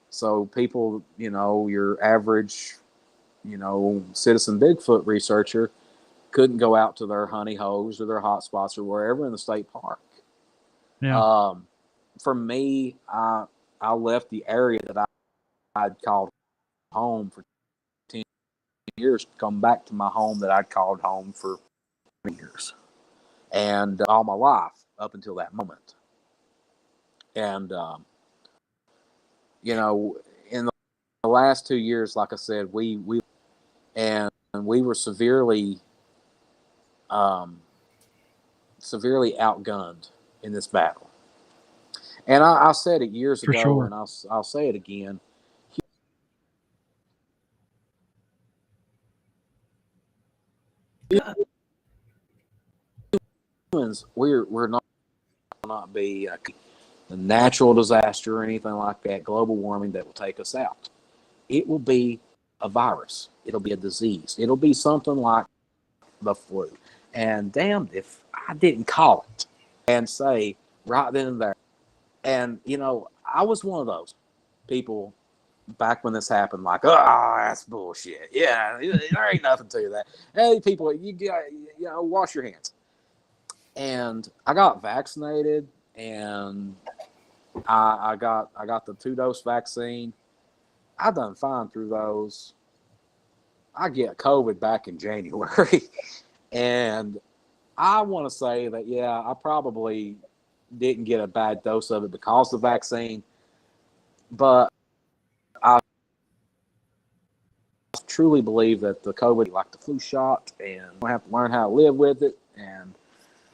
So people, your average, citizen Bigfoot researcher couldn't go out to their honey holes or their hot spots or wherever in the state park. Yeah. For me, I left the area that I'd called home for 10 years to come back to my home that I'd called home for 20 years. And all my life up until that moment. And, in the last 2 years, like I said, we were severely outgunned in this battle. And I said it years ago, sure. and I'll say it again. Humans, we're not be a natural disaster or anything like that, global warming that will take us out. it will be a virus. It'll be a disease. It'll be something like the flu. And damned if I didn't call it and say right then and there. And, you know, I was one of those people back when this happened, like, oh, that's bullshit. Yeah, there ain't nothing to that. Hey, people, you know, wash your hands. And I got vaccinated, and I got the 2-dose vaccine. I done fine through those. I get COVID back in January, and I want to say that, yeah, I probably didn't get a bad dose of it because of the vaccine, but I truly believe that the COVID, like the flu shot, and I have to learn how to live with it. And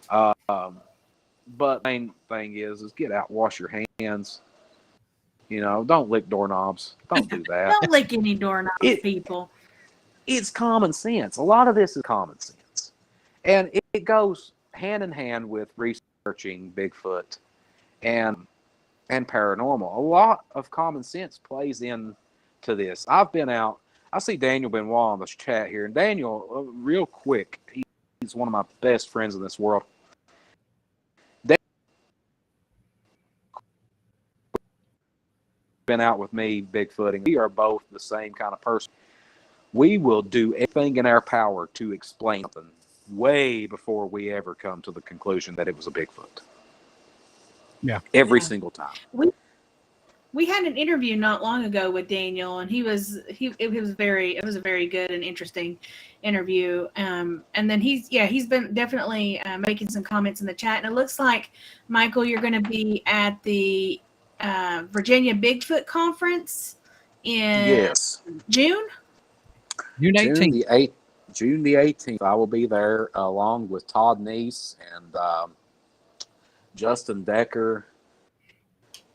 but the main thing is get out, wash your hands. You know, don't lick doorknobs. Don't do that. Don't lick any doorknobs, people. It's common sense. A lot of this is common sense, and it goes hand in hand with researching Bigfoot and paranormal. A lot of common sense plays into this. I've been out. I see Daniel Benoit on this chat here, and Daniel, real quick, he's one of my best friends in this world. Been out with me Bigfooting. We are both the same kind of person. We will do everything in our power to explain something way before we ever come to the conclusion that it was a Bigfoot. Yeah. Every single time. We had an interview not long ago with Daniel, and it was a very good and interesting interview. And then he's been definitely making some comments in the chat. And it looks like, Michael, you're going to be at the Virginia Bigfoot Conference in June? June 18th. June the 18th. I will be there along with Todd Neese and Justin Decker,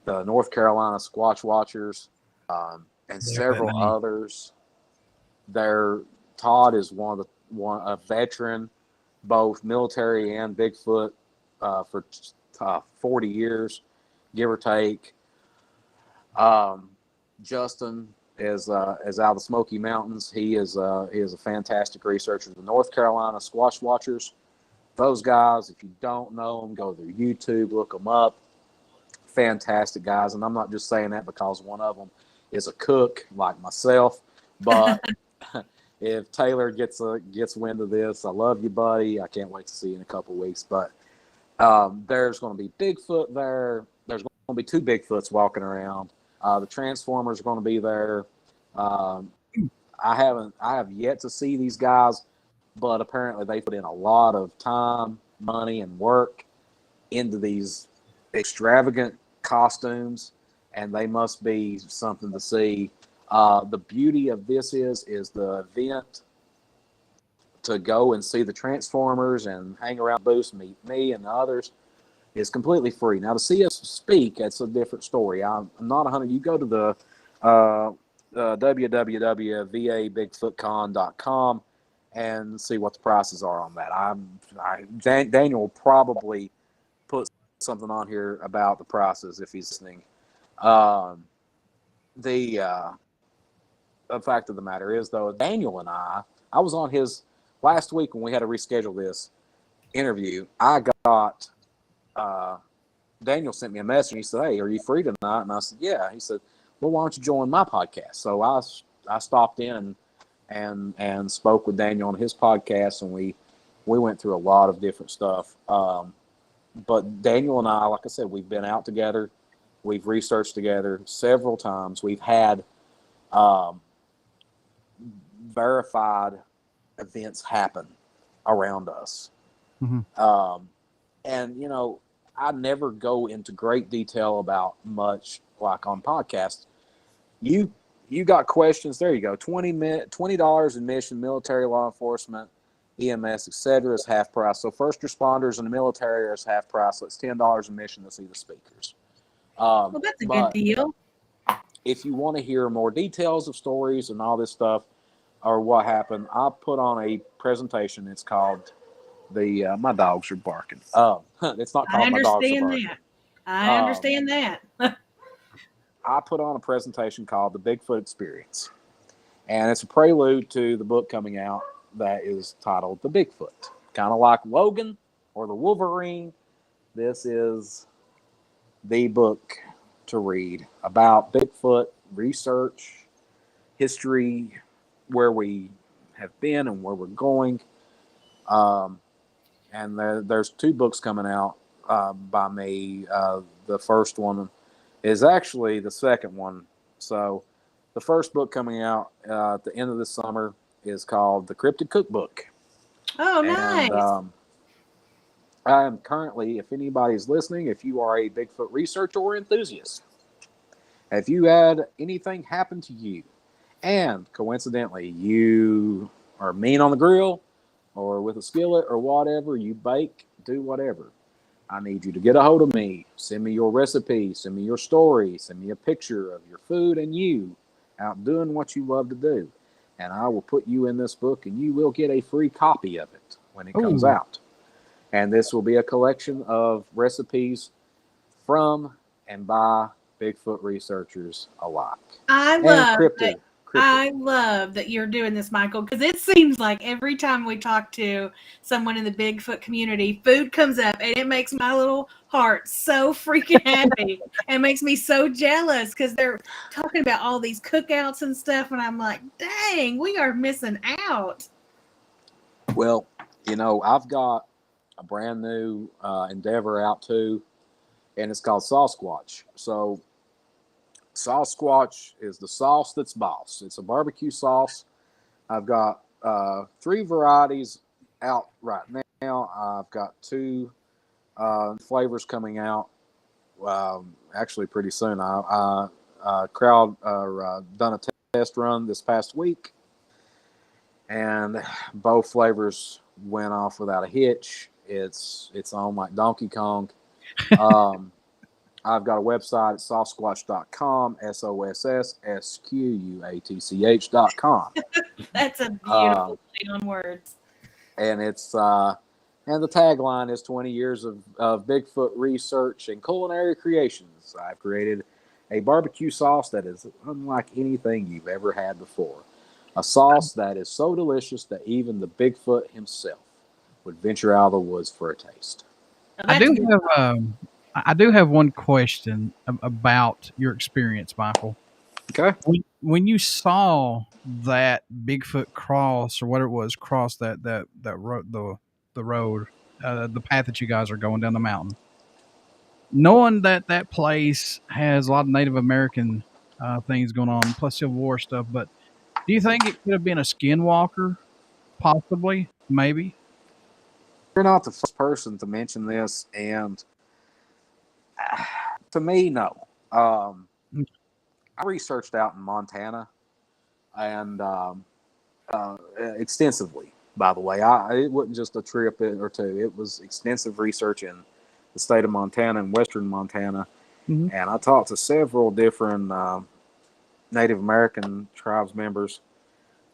the North Carolina Squatch Watchers, and several others. Todd is a veteran, both military and Bigfoot, for 40 years, give or take. Justin is out of the Smoky Mountains. He is a fantastic researcher. The North Carolina Squatch Watchers. Those guys, if you don't know them, go to their YouTube, look them up. Fantastic guys, and I'm not just saying that because one of them is a cook like myself. But if Taylor gets wind of this, I love you, buddy. I can't wait to see you in a couple of weeks. But there's going to be Bigfoot there. There's going to be 2 Bigfoots walking around. The Transformers are going to be there. I have yet to see these guys, but apparently they put in a lot of time, money, and work into these extravagant costumes, and they must be something to see. The beauty of this is the event to go and see the Transformers and hang around booths, meet me and others, is completely free. Now, to see us speak, that's a different story. I'm not 100. You go to the www.vabigfootcon.com and see what the prices are on that. Daniel will probably put something on here about the prices if he's listening. The fact of the matter is, though, Daniel and I was on his last week when we had to reschedule this interview. Daniel sent me a message. He said, "Hey, are you free tonight?" And I said, "Yeah." He said, "Well, why don't you join my podcast?" So I stopped in and spoke with Daniel on his podcast, and we went through a lot of different stuff. But Daniel and I, like I said, we've been out together. We've researched together several times. We've had verified events happen around us. Mm-hmm. And, you know, I never go into great detail about much like on podcasts. You got questions, there you go. $20 admission, military, law enforcement, EMS, etc. is half price. So first responders and the military are half price. So it's $10 admission to see the speakers. Well, that's a good deal. If you want to hear more details of stories and all this stuff or what happened, I put on a presentation. It's called my dogs are barking. It's not called My Dogs Are Barking. I understand that. I put on a presentation called The Bigfoot Experience. And it's a prelude to the book coming out that is titled The Bigfoot. Kind of like Logan or the Wolverine. This is the book to read about Bigfoot research, history, where we have been and where we're going. And there's 2 books coming out by me. The first one is actually the second one. So the first book coming out at the end of this summer is called The Cryptic Cookbook. Oh, nice. And I am currently, if anybody's listening, if you are a Bigfoot researcher or enthusiast, if you had anything happen to you, and coincidentally you are mean on the grill or with a skillet or whatever, you bake, do whatever, I need you to get a hold of me. Send me your recipe, send me your story, send me a picture of your food and you out doing what you love to do. And I will put you in this book and you will get a free copy of it when it comes out. And this will be a collection of recipes from and by Bigfoot researchers alike. I love that you're doing this, Michael, because it seems like every time we talk to someone in the Bigfoot community, food comes up and it makes my little heart so freaking happy and makes me so jealous because they're talking about all these cookouts and stuff. And I'm like, dang, we are missing out. Well, I've got a brand new endeavor out too, and it's called Sasquatch. So Sasquatch is the sauce that's boss. It's a barbecue sauce. I've got 3 varieties out right now. I've got 2 flavors coming out actually pretty soon. I done a test run this past week, and both flavors went off without a hitch. It's on like Donkey Kong. I've got a website at sasquatch.com, SOSSSQUATCH.com. That's a beautiful play on words. And it's and the tagline is 20 years of Bigfoot research and culinary creations. I've created a barbecue sauce that is unlike anything you've ever had before. A sauce that is so delicious that even the Bigfoot himself would venture out of the woods for a taste. I do have one question about your experience, Michael. Okay. When you saw that Bigfoot cross or whatever it was, cross that road, the road, the path that you guys are going down the mountain, knowing that place has a lot of Native American things going on, plus Civil War stuff, but do you think it could have been a skinwalker? Possibly, maybe. You're not the first person to mention this, and to me, no. I researched out in Montana, and extensively, by the way. It wasn't just a trip or 2. It was extensive research in the state of Montana and western Montana. Mm-hmm. And I talked to several different Native American tribes members,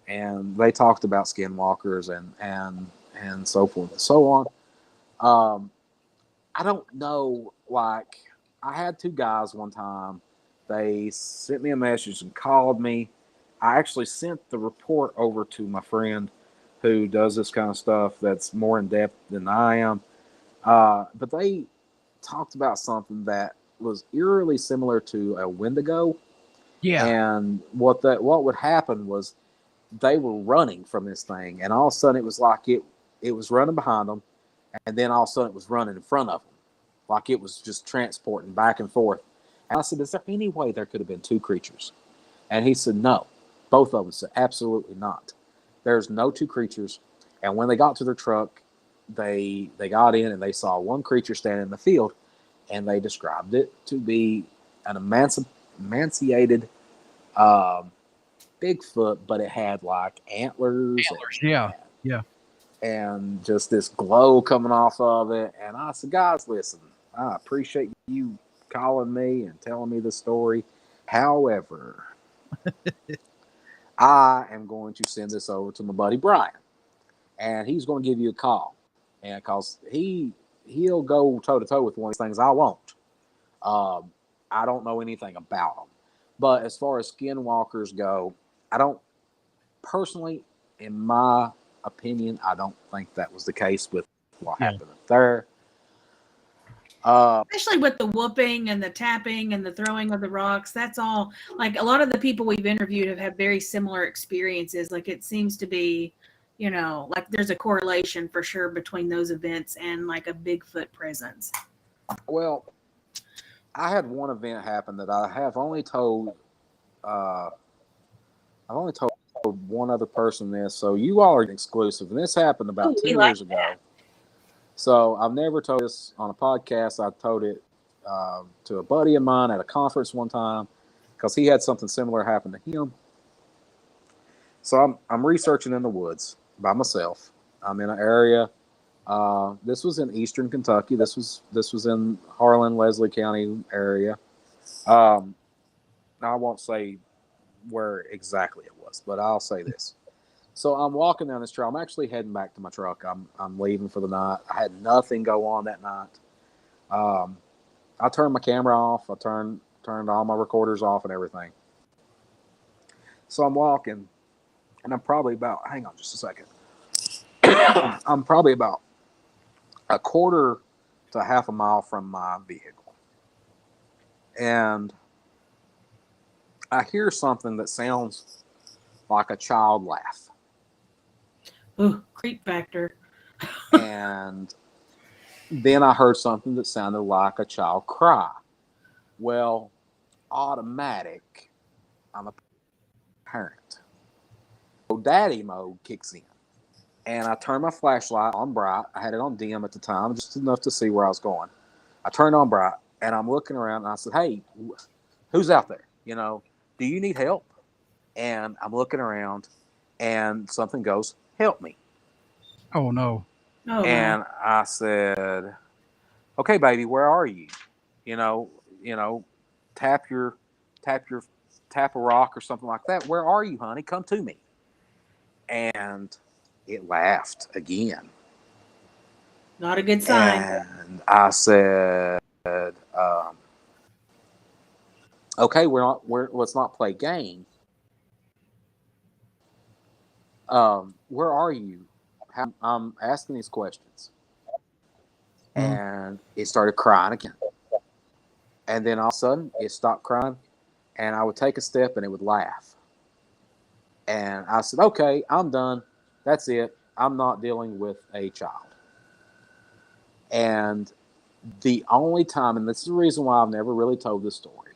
and they talked about skinwalkers and so forth and so on. I don't know, like, I had 2 guys one time. They sent me a message and called me. I actually sent the report over to my friend who does this kind of stuff that's more in depth than I am. But they talked about something that was eerily similar to a Wendigo. Yeah. And what would happen was they were running from this thing, and all of a sudden it was like it was running behind them, and then all of a sudden it was running in front of them, like it was just transporting back and forth. And I said, is there any way there could have been 2 creatures? And he said, no. Both of them said, absolutely not. There's no 2 creatures. And when they got to their truck, they got in and they saw one creature standing in the field, and they described it to be an emaciated Bigfoot, but it had like antlers. Yeah. And just this glow coming off of it. And I said, guys, listen, I appreciate you calling me and telling me the story. However, I am going to send this over to my buddy Brian, and he's going to give you a call. And because he'll go toe to toe with one of these things I won't. I don't know anything about them. But as far as skinwalkers go, I don't personally, in my opinion, I don't think that was the case with what happened up there. Especially with the whooping and the tapping and the throwing of the rocks. That's all. Like a lot of the people we've interviewed have had very similar experiences. Like it seems to be, like there's a correlation for sure between those events and like a Bigfoot presence. Well, I had one event happen that I have only told. I've only told one other person this, so you all are exclusive. And this happened about 2 years ago. So I've never told this on a podcast. I told it to a buddy of mine at a conference one time because he had something similar happen to him. So I'm researching in the woods by myself. I'm in an area. This was in eastern Kentucky. This was in Harlan, Leslie County area. I won't say where exactly it was, but I'll say this. So I'm walking down this trail. I'm actually heading back to my truck. I'm leaving for the night. I had nothing go on that night. I turned my camera off. I turned all my recorders off and everything. So I'm walking, and I'm probably about, hang on just a second. I'm probably about a quarter to half a mile from my vehicle. And I hear something that sounds like a child laugh. Ooh, creep factor. And then I heard something that sounded like a child cry. Well, automatic, I'm a parent. So daddy mode kicks in. And I turn my flashlight on bright. I had it on dim at the time, just enough to see where I was going. I turned on bright, and I'm looking around, and I said, hey, who's out there? Do you need help? And I'm looking around, and something goes, help me. Oh, no. Oh, and I said, okay, baby, where are you? Tap a rock or something like that. Where are you, honey? Come to me. And it laughed again. not a good sign. And I said, okay, let's not play game. Where are you? I'm asking these questions. And it started crying again. And then all of a sudden, it stopped crying. And I would take a step and it would laugh. And I said, okay, I'm done. That's it. I'm not dealing with a child. And the only time, and this is the reason why I've never really told this story,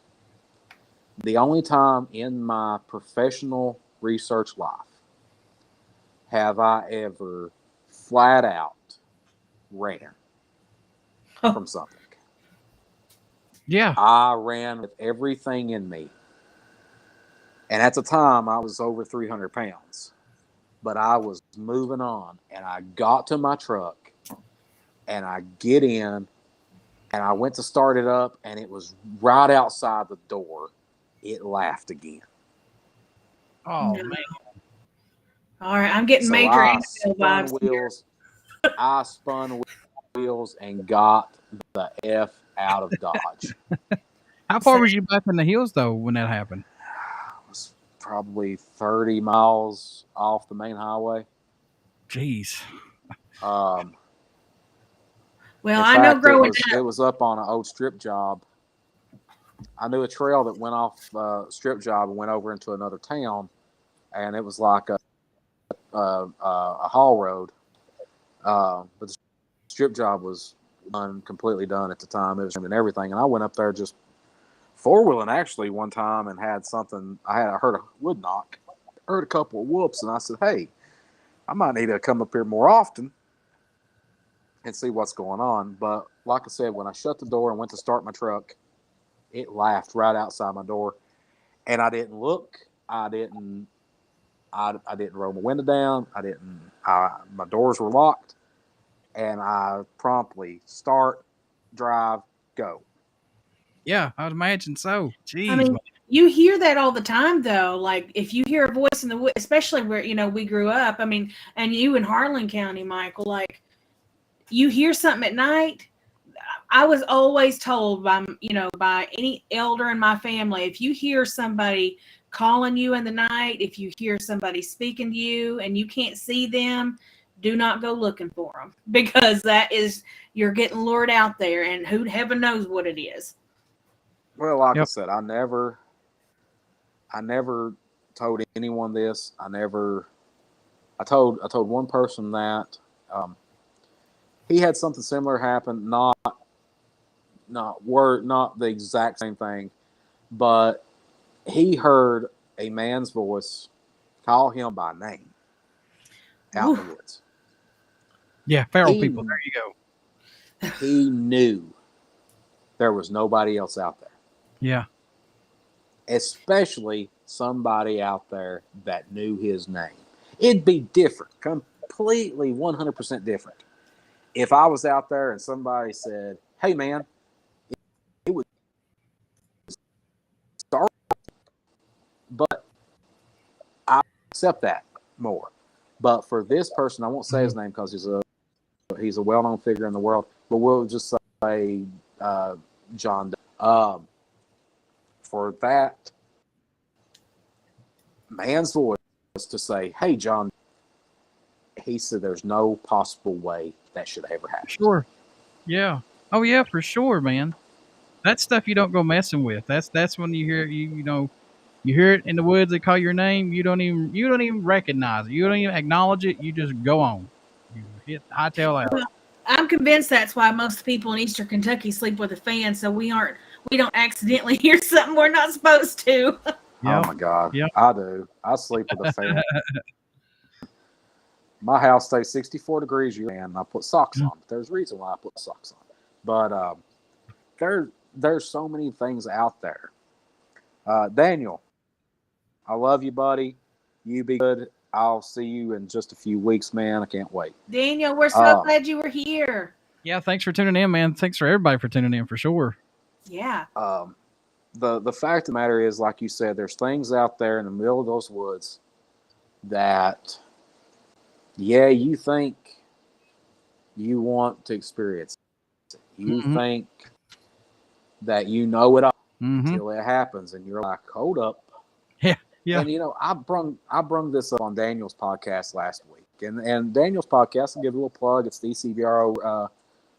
the only time in my professional research life have I ever flat out ran from something. Yeah. I ran with everything in me. And at the time, I was over 300 pounds. But I was moving on. And I got to my truck. And I get in. And I went to start it up. And it was right outside the door. It laughed again. Oh, No. man. All right, I'm getting So major vibes wheels. I spun wheels and got the F out of Dodge. How far was you back in the hills, though, when that happened? It was probably 30 miles off the main highway. Jeez. Well, I know growing up. It was up on an old strip job. I knew a trail that went off strip job and went over into another town, and it was like a haul road. But the strip job was completely done at the time. It was and everything, and I went up there just four-wheeling actually one time and had something. I heard a wood knock, heard a couple of whoops, and I said, "Hey, I might need to come up here more often and see what's going on." But like I said, when I shut the door and went to start my truck, it laughed right outside my door, and I didn't look. I didn't roll my window down. My doors were locked, and I promptly start, drive, go. Yeah, I would imagine so. Jeez. I mean, you hear that all the time, though. Like, if you hear a voice in the woods, especially where, we grew up, I mean, and you in Harlan County, Michael, like, you hear something at night. I was always told by, by any elder in my family, if you hear somebody calling you in the night, if you hear somebody speaking to you and you can't see them, do not go looking for them, because you're getting lured out there, and heaven knows what it is. Well, like I Yep. said, I never told anyone this. I told one person that he had something similar happen, not the exact same thing, but he heard a man's voice call him by name out in the woods. Yeah, feral people. There you go. He knew there was nobody else out there. Yeah. Especially somebody out there that knew his name. It'd be different, completely 100% different. If I was out there and somebody said, "Hey, man," it would start, but I accept that more. But for this person, I won't say his name because he's a well-known figure in the world, but we'll just say John. For that man's voice to say, "Hey, John," he said, "There's no possible way that should ever happen." Sure. Yeah. Oh yeah, for sure, man. That's stuff you don't go messing with. That's when you hear you hear it in the woods. They call your name. You don't even recognize it. You don't even acknowledge it. You just go on. You hit hightail out. Well, I'm convinced that's why most people in Eastern Kentucky sleep with a fan, so we don't accidentally hear something we're not supposed to. Oh my God. Yep. I do. I sleep with a fan. My house stays 64 degrees and I put socks on. There's a reason why I put socks on. But there's so many things out there. Daniel, I love you, buddy. You be good. I'll see you in just a few weeks, man. I can't wait. Daniel, we're so glad you were here. Yeah, thanks for tuning in, man. Thanks for everybody for tuning in, for sure. Yeah. The fact of the matter is, like you said, there's things out there in the middle of those woods that, yeah, you think you want to experience it. You think that you know it all until it happens, and you're like, hold up. Yeah. And I brung this up on Daniel's podcast last week, and Daniel's podcast, I'll give a little plug. It's the ECVRO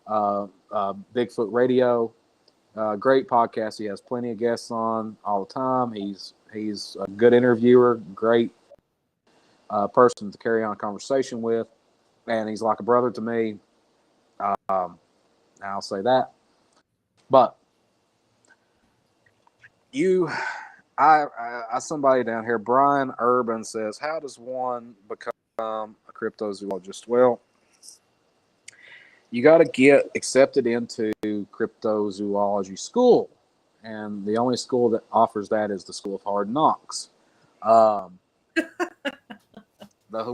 Bigfoot Radio. Great podcast. He has plenty of guests on all the time. He's a good interviewer, great person to carry on a conversation with, and he's like a brother to me. I'll say that. But somebody down here, Brian Urban, says, "How does one become a cryptozoologist?" Well, you got to get accepted into cryptozoology school, and the only school that offers that is the School of Hard Knocks. The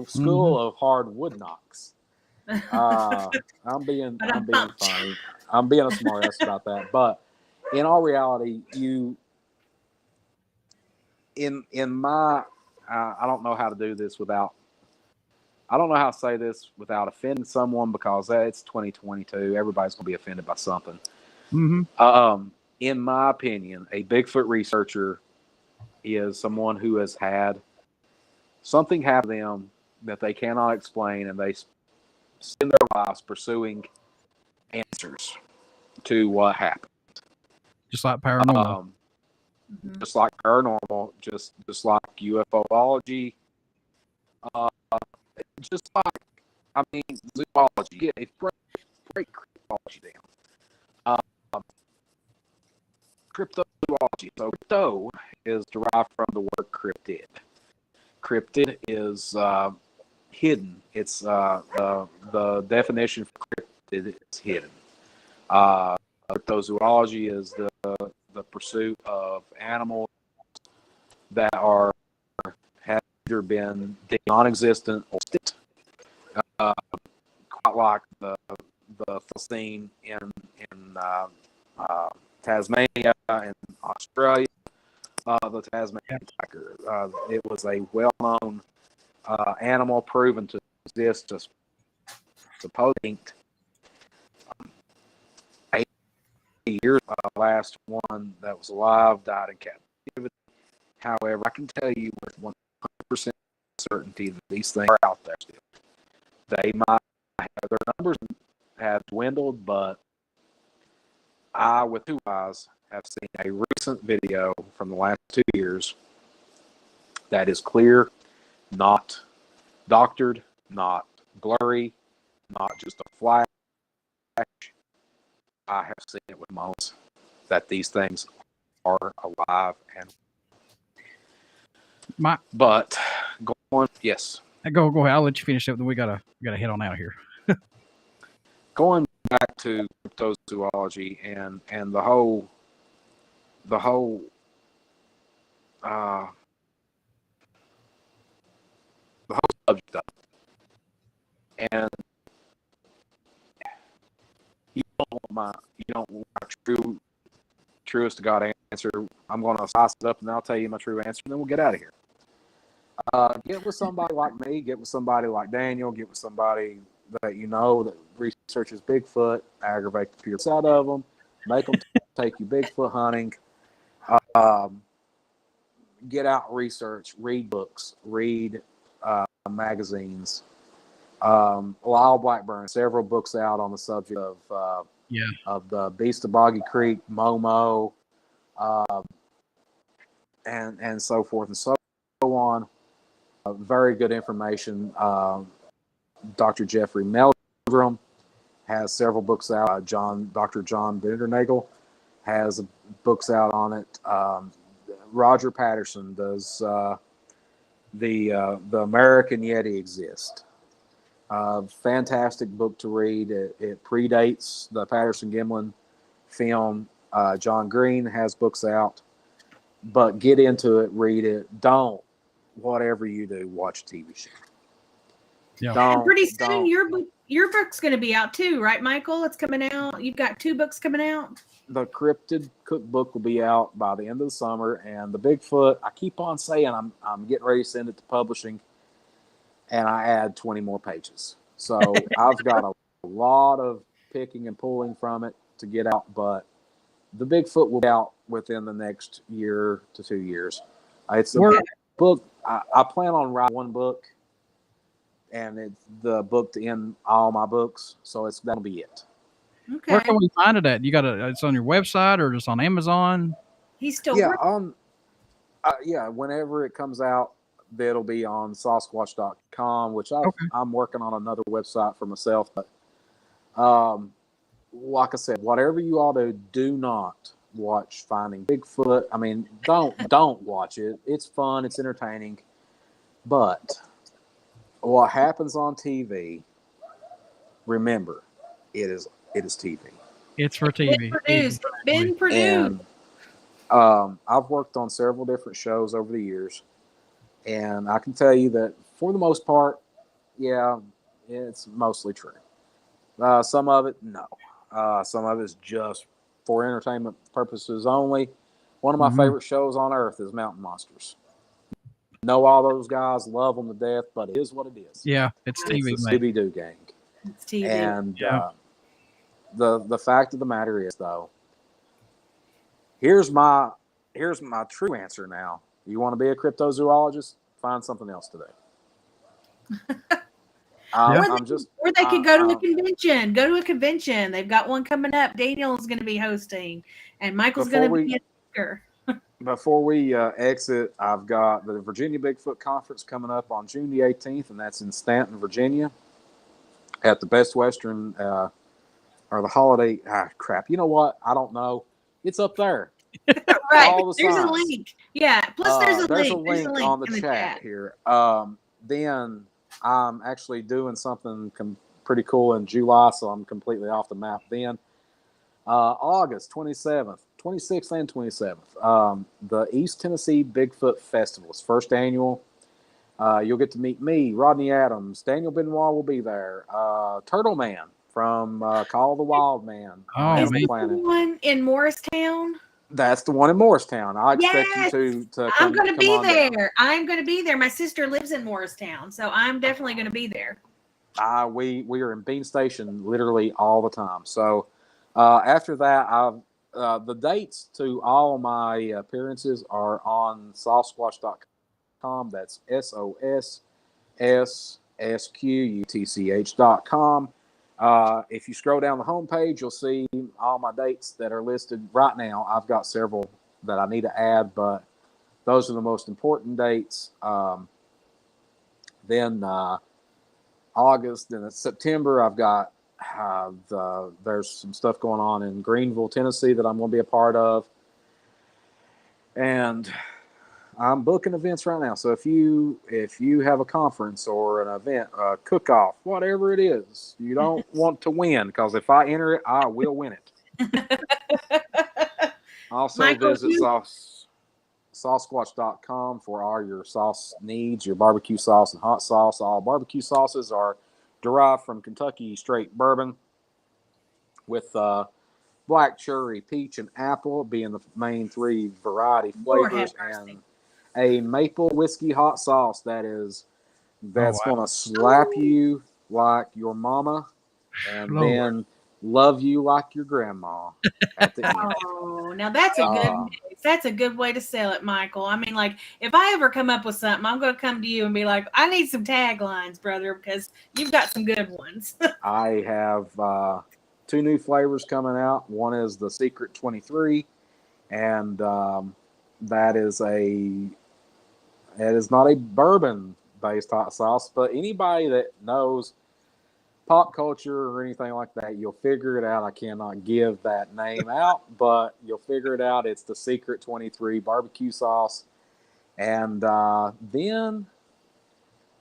School of Hard Wood Knocks. I'm being funny. I'm being a smart ass about that. But in all reality, I don't know how to do this without. I don't know how to say this without offending someone, because it's 2022. Everybody's going to be offended by something. In my opinion, a Bigfoot researcher is someone who has had something happen to them that they cannot explain, and they spend their lives pursuing answers to what happened. Just like paranormal. Just like paranormal, just like UFOlogy. Just like, zoology. Yeah, break cryptology down. Cryptozoology. So crypto is derived from the word cryptid. Cryptid is hidden. It's the definition for cryptid is hidden. Cryptozoology is the pursuit of animals that have either been non-existent or extinct. Quite like the scene in Tasmania and Australia, the Tasmanian tiger. It was a well-known animal proven to exist, just supposedly years. Last one that was alive died in captivity. However, I can tell you with 100% certainty that these things are out there still. They might have, their numbers have dwindled, but I, with two eyes, have seen a recent video from the last 2 years that is clear, not doctored, not blurry, not just a flash. I have seen it with my own eyes that these things are alive and. But yes. Go ahead. I'll let you finish up. Then we gotta head on out here. Going back to cryptozoology and the whole subject of it. And you don't want my truest to God answer. I'm going to size it up and I'll tell you my true answer, and then we'll get out of here. Get with somebody like me. Get with somebody like Daniel. Get with somebody that you know that researches Bigfoot. Aggravate the pure out of them. Make them take you Bigfoot hunting. Get out, research, read books, read magazines. Lyle Blackburn, several books out on the subject of the Beast of Boggy Creek, Momo, and so forth and so on. Very good information. Dr. Jeffrey Meldrum has several books out. Dr. John Bindernagel has books out on it. Roger Patterson does the American Yeti Exist. Fantastic book to read. It predates the Patterson-Gimlin film. John Green has books out, but get into it, read it. Don't, whatever you do, watch a TV show. Yeah. And pretty soon your book's going to be out too, right, Michael? It's coming out. You've got 2 books coming out. The Cryptic Cookbook will be out by the end of the summer, and the Bigfoot, I keep on saying I'm getting ready to send it to publishing, and I add 20 more pages. So I've got a lot of picking and pulling from it to get out, but the Bigfoot will be out within the next year to 2 years. It's a book. I plan on writing one book, and it's the book to end all my books, so that'll be it. Okay. Where can we find it at? It's on your website or just on Amazon? He's still whenever it comes out, that'll be on Sasquatch.com, which I'm working on another website for myself. But like I said, whatever you all do not watch Finding Bigfoot. I mean, don't watch it. It's fun. It's entertaining. But what happens on TV, remember, it is TV. It's for TV. Been produced. And I've worked on several different shows over the years, and I can tell you that for the most part, yeah, it's mostly true. Some of it, no. Some of it's just for entertainment purposes only. One of my favorite shows on earth is Mountain Monsters. Know all those guys, love them to death, but it is what it is. Yeah, it's TV. It's the Scooby-Doo gang. It's TV. And the fact of the matter is, though, here's my true answer now. You want to be a cryptozoologist? Find something else to do. Or they could go to a convention. Go to a convention. They've got one coming up. Daniel's going to be hosting, and Michael's going to be a speaker. Before we exit, I've got the Virginia Bigfoot Conference coming up on June the 18th, and that's in Stanton, Virginia, at the Best Western or the Holiday. Crap. You know what? I don't know. It's up there. Right. There's a link. Yeah. Plus, there's a link. There's a link on the chat here. Then I'm actually doing something pretty cool in July, so I'm completely off the map then. August 27th, 26th, and 27th. The East Tennessee Bigfoot Festival. It's first annual. You'll get to meet me, Rodney Adams. Daniel Benoit will be there. Turtle Man from Call the Wild Man. Is the one in Morristown? That's the one in Morristown. I expect you to I'm going to be there. I'm going to be there. My sister lives in Morristown, so I'm definitely going to be there. We are in Bean Station literally all the time. So after that, the dates to all my appearances are on sawsquatch.com. That's SOSSSQUTCH.com. If you scroll down the homepage, you'll see all my dates that are listed right now. I've got several that I need to add, but those are the most important dates. Then August, then September, I've got there's some stuff going on in Greenville, Tennessee that I'm going to be a part of. And I'm booking events right now. So if you have a conference or an event, a cook-off, whatever it is, you don't want to win, because if I enter it, I will win it. Also, Michael, visit sawsquatch.com for all your sauce needs, your barbecue sauce and hot sauce. All barbecue sauces are derived from Kentucky straight bourbon, with black cherry, peach, and apple being the main three variety flavors, and a maple whiskey hot sauce that's going to slap you like your mama, and then love you like your grandma at the end. Oh, now that's a good way to sell it, Michael. I mean, like, if I ever come up with something, I'm going to come to you and be like, I need some taglines, brother, because you've got some good ones. I have 2 new flavors coming out. One is the Secret 23, and that is not a bourbon-based hot sauce, but anybody that knows pop culture or anything like that, you'll figure it out. I cannot give that name out, but you'll figure it out. It's the Secret 23 barbecue sauce. And then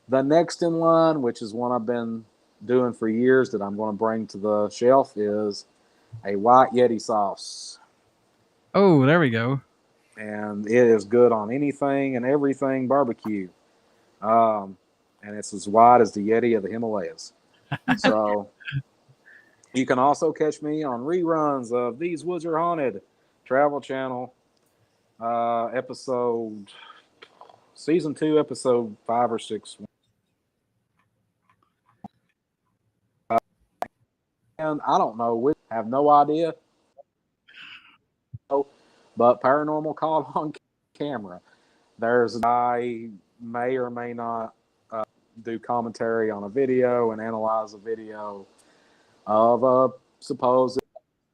the next in line, which is one I've been doing for years that I'm going to bring to the shelf, is a White Yeti sauce. Oh, there we go. And it is good on anything and everything barbecue. And it's as white as the Yeti of the Himalayas. So you can also catch me on reruns of These Woods Are Haunted, Travel Channel, season 2, episode 5 or 6. And I don't know, have no idea. But Paranormal Call on Camera. There's a guy may or may not do commentary on a video and analyze a video of a supposed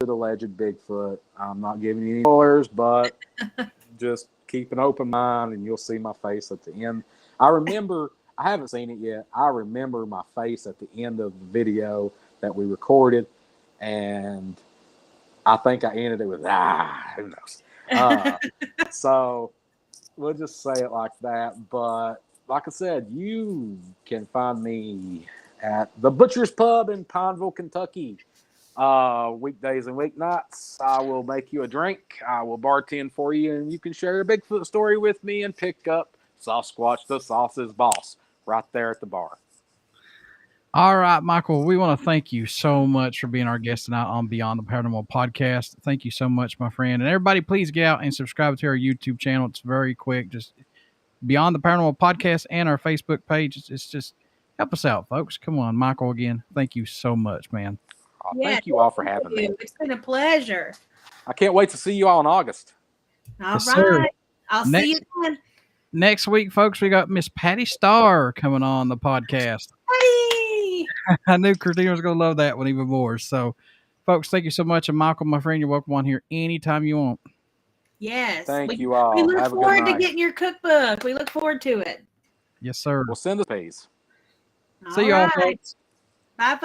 alleged Bigfoot. I'm not giving you any spoilers, but just keep an open mind and you'll see my face at the end. I haven't seen it yet. I remember my face at the end of the video that we recorded, and I think I ended it with, who knows. So we'll just say it like that. But like I said, you can find me at the Butcher's Pub in Pineville, Kentucky. Weekdays and weeknights. I will make you a drink. I will bartend for you, and you can share a Bigfoot story with me and pick up Sasquatch the Sauce's Boss right there at the bar. All right, Michael, we want to thank you so much for being our guest tonight on Beyond the Paranormal podcast. Thank you so much, my friend. And everybody, please get out and subscribe to our YouTube channel. It's very quick. Just Beyond the Paranormal podcast and our Facebook page. It's just help us out, folks. Come on, Michael, again. Thank you so much, man. Thank you all for having me. It's been a pleasure. I can't wait to see you all in August. All right. Sir. I'll see you then. Next week, folks, we got Miss Patty Starr coming on the podcast. Hey! I knew Critina was going to love that one even more. So, folks, thank you so much. And Michael, my friend, you're welcome on here anytime you want. Yes. Thank you all. We look forward to getting your cookbook. We look forward to it. Yes, sir. We'll send the pays. See you all, folks. Bye-bye.